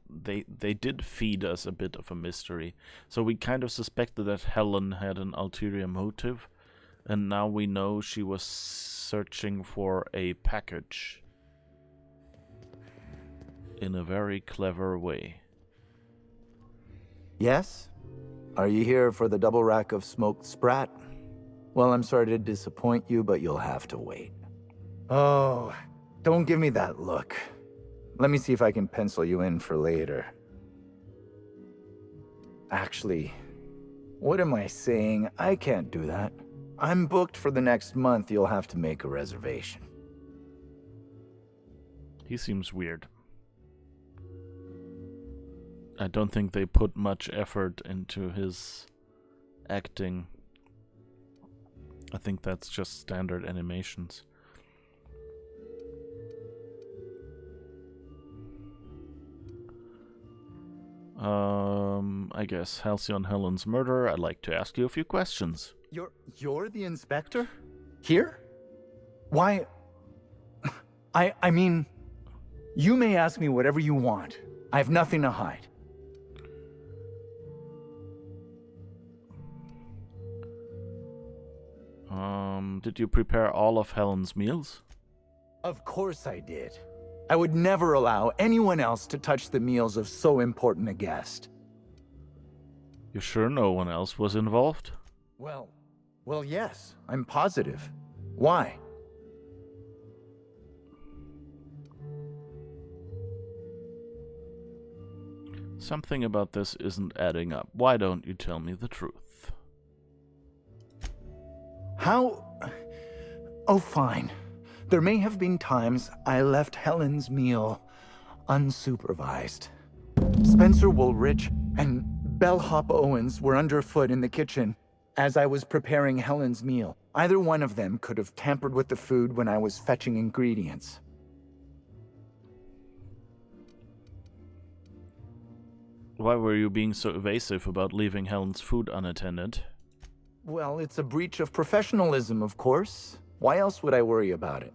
they did feed us a bit of a mystery. So we kind of suspected that Helen had an ulterior motive, and now we know she was searching for a package in a very clever way. Yes? Are you here for the double rack of smoked sprat? Well, I'm sorry to disappoint you, but you'll have to wait. Oh, don't give me that look. Let me see if I can pencil you in for later. Actually, what am I saying? I can't do that. I'm booked for the next month. You'll have to make a reservation. He seems weird. I don't think they put much effort into his acting. I think that's just standard animations. I guess Halcyon Helen's murder. I'd like to ask you a few questions. You're the inspector? Here? Why? I mean, you may ask me whatever you want. I have nothing to hide. Did you prepare all of Helen's meals? Of course I did. I would never allow anyone else to touch the meals of so important a guest. You sure no one else was involved? Well, yes, I'm positive. Why? Something about this isn't adding up. Why don't you tell me the truth? How? Oh, fine. There may have been times I left Helen's meal unsupervised. Spencer Woolrich and Bellhop Owens were underfoot in the kitchen as I was preparing Helen's meal. Either one of them could have tampered with the food when I was fetching ingredients. Why were you being so evasive about leaving Helen's food unattended? Well, it's a breach of professionalism, of course. Why else would I worry about it?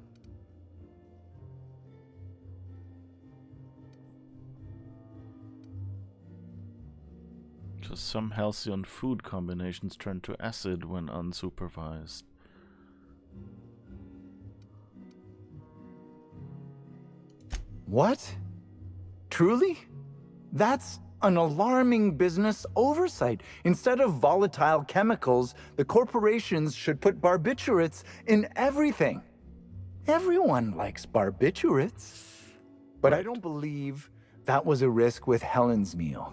Because some Halcyon food combinations turn to acid when unsupervised. What? Truly? That's an alarming business oversight. Instead of volatile chemicals, the corporations should put barbiturates in everything. Everyone likes barbiturates. But I don't believe that was a risk with Helen's meal.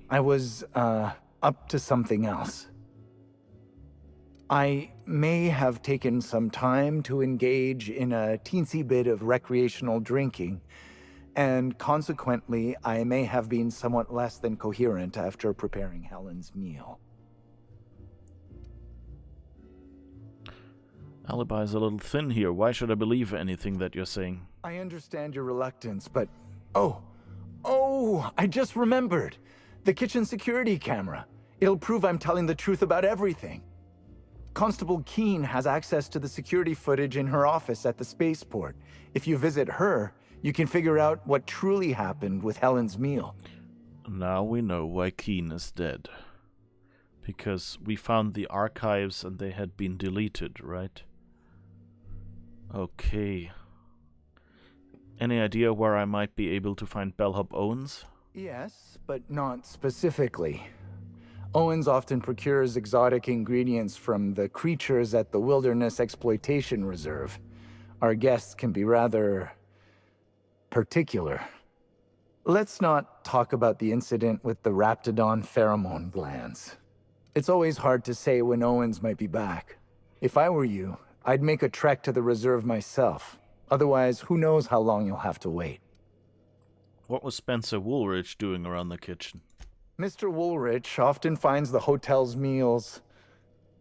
I was, up to something else. I may have taken some time to engage in a teensy bit of recreational drinking, and consequently, I may have been somewhat less than coherent after preparing Helen's meal. Alibi's a little thin here. Why should I believe anything that you're saying? I understand your reluctance, but... Oh, I just remembered. The kitchen security camera. It'll prove I'm telling the truth about everything. Constable Keene has access to the security footage in her office at the spaceport. If you visit her, you can figure out what truly happened with Helen's meal. Now we know why Keene is dead. Because we found the archives and they had been deleted, right? Okay. Any idea where I might be able to find Bellhop Owens? Yes, but not specifically. Owens often procures exotic ingredients from the creatures at the Wilderness Exploitation Reserve. Our guests can be rather particular. Let's not talk about the incident with the Raptidon pheromone glands. It's always hard to say when Owens might be back. If I were you, I'd make a trek to the reserve myself. Otherwise, who knows how long you'll have to wait. What was Spencer Woolridge doing around the kitchen? Mr. Woolrich often finds the hotel's meals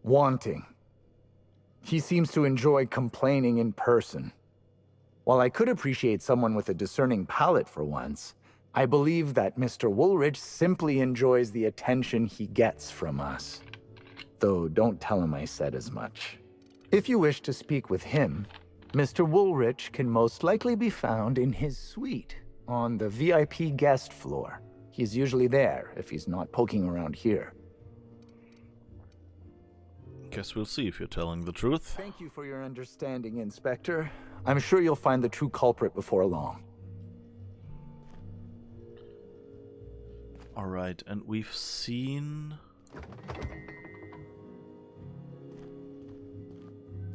wanting. He seems to enjoy complaining in person. While I could appreciate someone with a discerning palate for once, I believe that Mr. Woolrich simply enjoys the attention he gets from us. Though don't tell him I said as much. If you wish to speak with him, Mr. Woolrich can most likely be found in his suite on the VIP guest floor. He's usually there if he's not poking around here. Guess we'll see if you're telling the truth. Thank you for your understanding, Inspector. I'm sure you'll find the true culprit before long. Alright, and we've seen...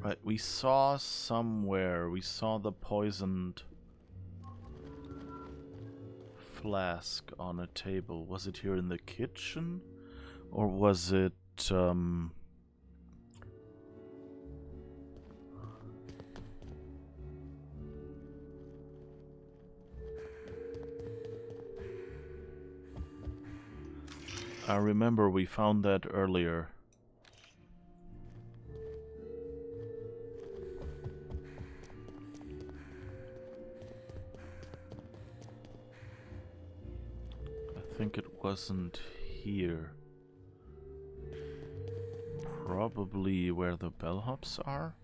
Right, we saw somewhere, we saw the poisoned flask on a table. Was it here in the kitchen? Or was it, I remember we found that earlier. I think it wasn't here. Probably where the bellhops are?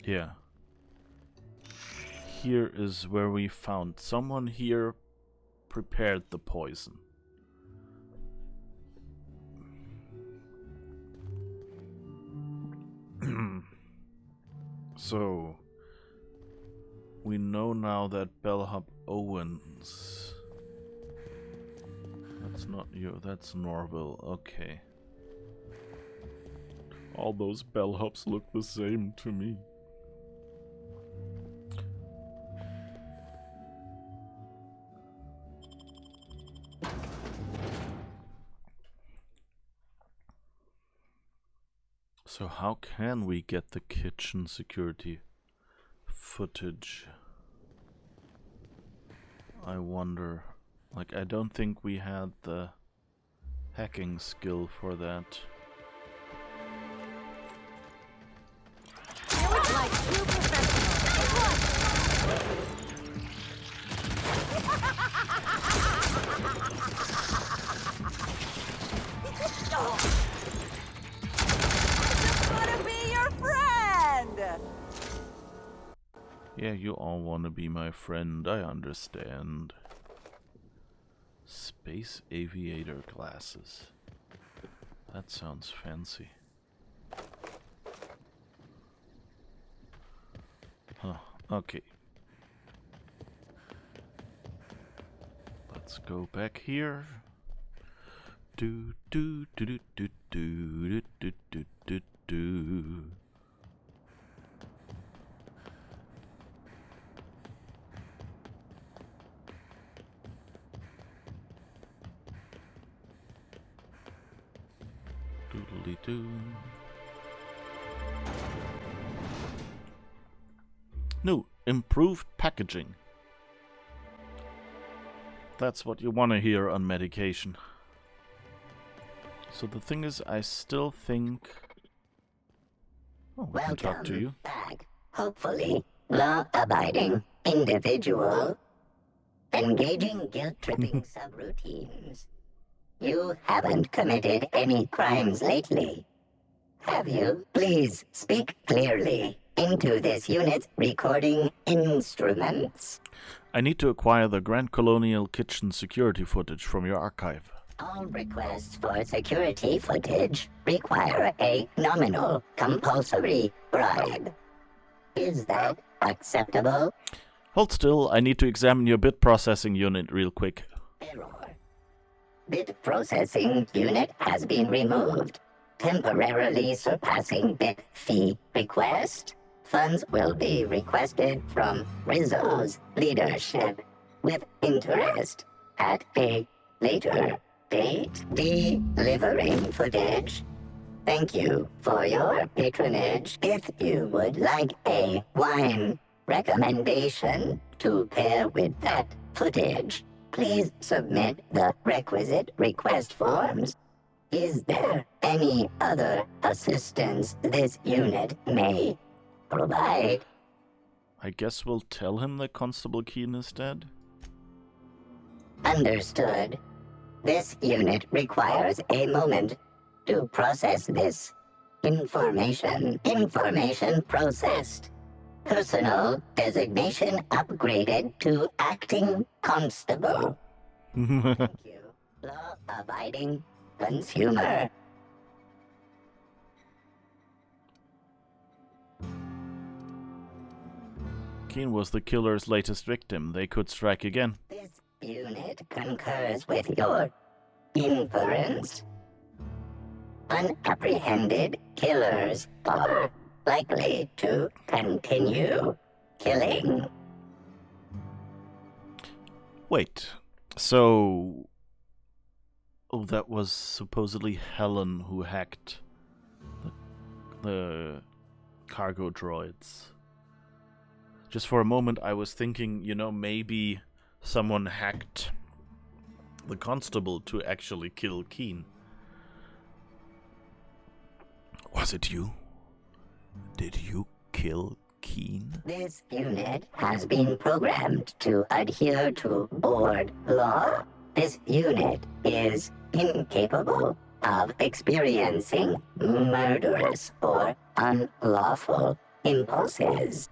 Yeah. Here is where we found someone here prepared the poison. So we know now that Bellhop Owens. That's not you, that's Norville, okay. All those bellhops look the same to me. So how can we get the kitchen security footage? I wonder. Like, I don't think we had the hacking skill for that. Yeah, you all want to be my friend, I understand. Space aviator glasses. That sounds fancy. Huh, okay. Let's go back here. Do do do do do do do do do do. Doodly-doo. No, improved packaging. That's what you want to hear on medication. So the thing is, I still think... Oh, we can talk to you. Back. Hopefully, law-abiding individual. Engaging guilt-tripping subroutines. You haven't committed any crimes lately, have you? Please speak clearly into this unit's recording instruments. I need to acquire the Grand Colonial Kitchen security footage from your archive. All requests for security footage require a nominal compulsory bribe. Is that acceptable? Hold still, I need to examine your bit processing unit real quick. Error. Bit processing unit has been removed. Temporarily surpassing bit fee request. Funds will be requested from Rizzo's leadership with interest at a later date. Delivering footage. Thank you for your patronage. If you would like a wine recommendation to pair with that footage, please submit the requisite request forms. Is there any other assistance this unit may provide? I guess we'll tell him that Constable Keen is dead. Understood. This unit requires a moment to process this information. Information processed. Personal designation upgraded to acting constable. Thank you. Law-abiding consumer. Keen was the killer's latest victim. They could strike again. This unit concurs with your inference. Unapprehended killers are likely to continue killing. Wait, so... Oh, that was supposedly Helen who hacked the cargo droids. Just for a moment I was thinking, you know, maybe someone hacked the constable to actually kill Keen. Was it you? Did you kill Keen? This unit has been programmed to adhere to board law. This unit is incapable of experiencing murderous or unlawful impulses.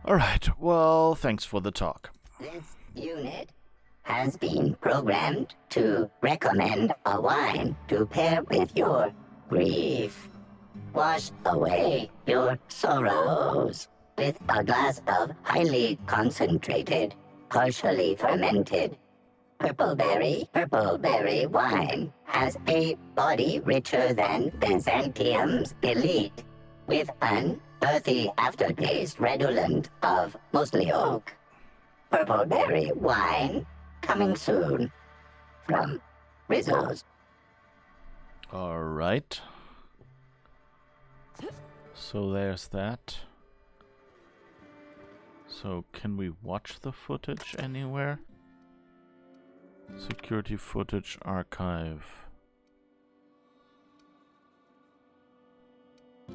Alright, well, thanks for the talk. This unit has been programmed to recommend a wine to pair with your grief. Wash away your sorrows with a glass of highly concentrated, partially fermented purple berry wine. Has a body richer than Byzantium's elite, with an earthy aftertaste redolent of mostly oak. Purple berry wine coming soon from Rizzo's. Alright. So there's that. So can we watch the footage anywhere? Security footage archive.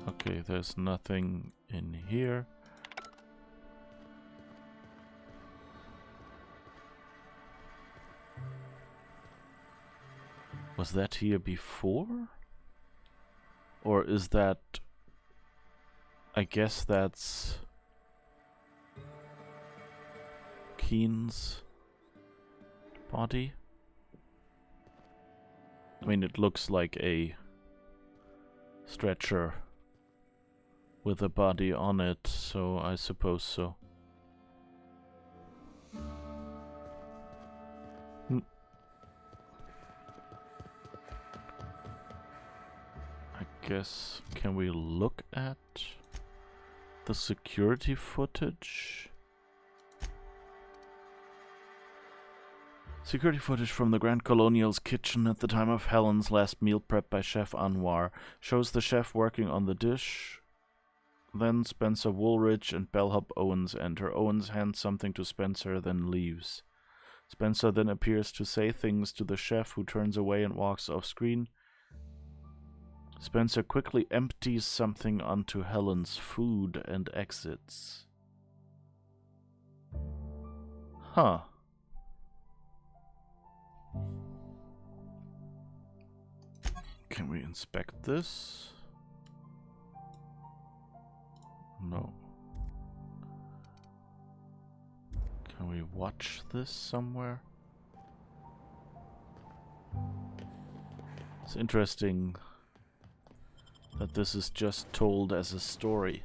Okay, there's nothing in here. Was that here before? Or is that... I guess that's... Keen's body? I mean, it looks like a stretcher with a body on it, so I suppose so. I guess, can we look at the security footage? Security footage from the Grand Colonial's kitchen at the time of Helen's last meal prep by Chef Anwar shows the chef working on the dish. Then Spencer Woolridge and bellhop Owens enter. Owens hands something to Spencer, then leaves. Spencer then appears to say things to the chef, who turns away and walks off screen. Spencer quickly empties something onto Helen's food and exits. Huh. Can we inspect this? No. Can we watch this somewhere? It's interesting that this is just told as a story.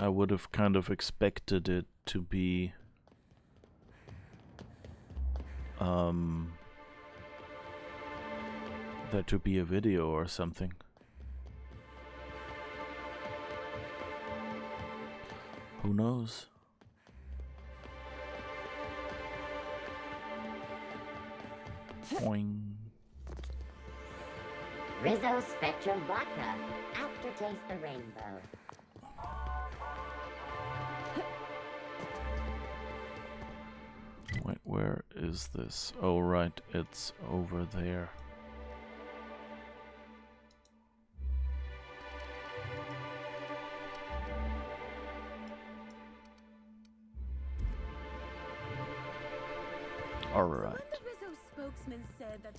I would have kind of expected it to be there to be a video or something. Who knows? Boing. Rizzo Spectrum Vodka. Aftertaste the rainbow. Wait, where is this? Oh, right, it's over there. All right. The Rizzo spokesman said that.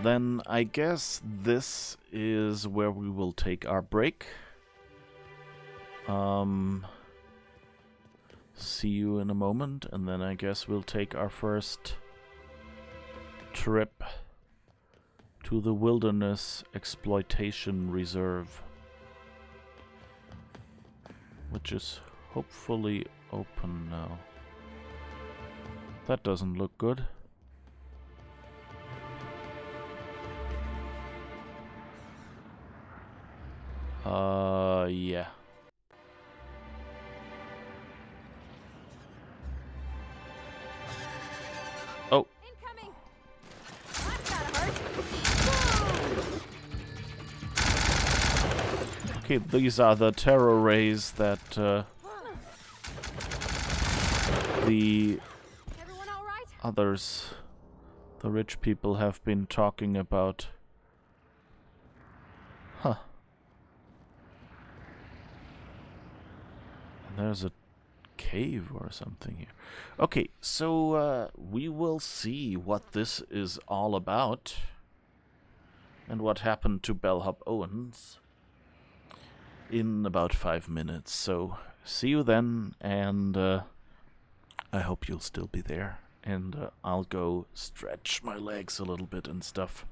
Then I guess this is where we will take our break. See you in a moment, and then I guess we'll take our first trip to the Wilderness Exploitation Reserve, which is hopefully open now. That doesn't look good. Yeah. Oh. Incoming. Okay, these are the terror rays that the others, the rich people, have been talking about. Huh. There's a cave or something here. Okay, so we will see what this is all about and what happened to Bellhop Owens in about 5 minutes. So see you then, and I hope you'll still be there. And I'll go stretch my legs a little bit and stuff.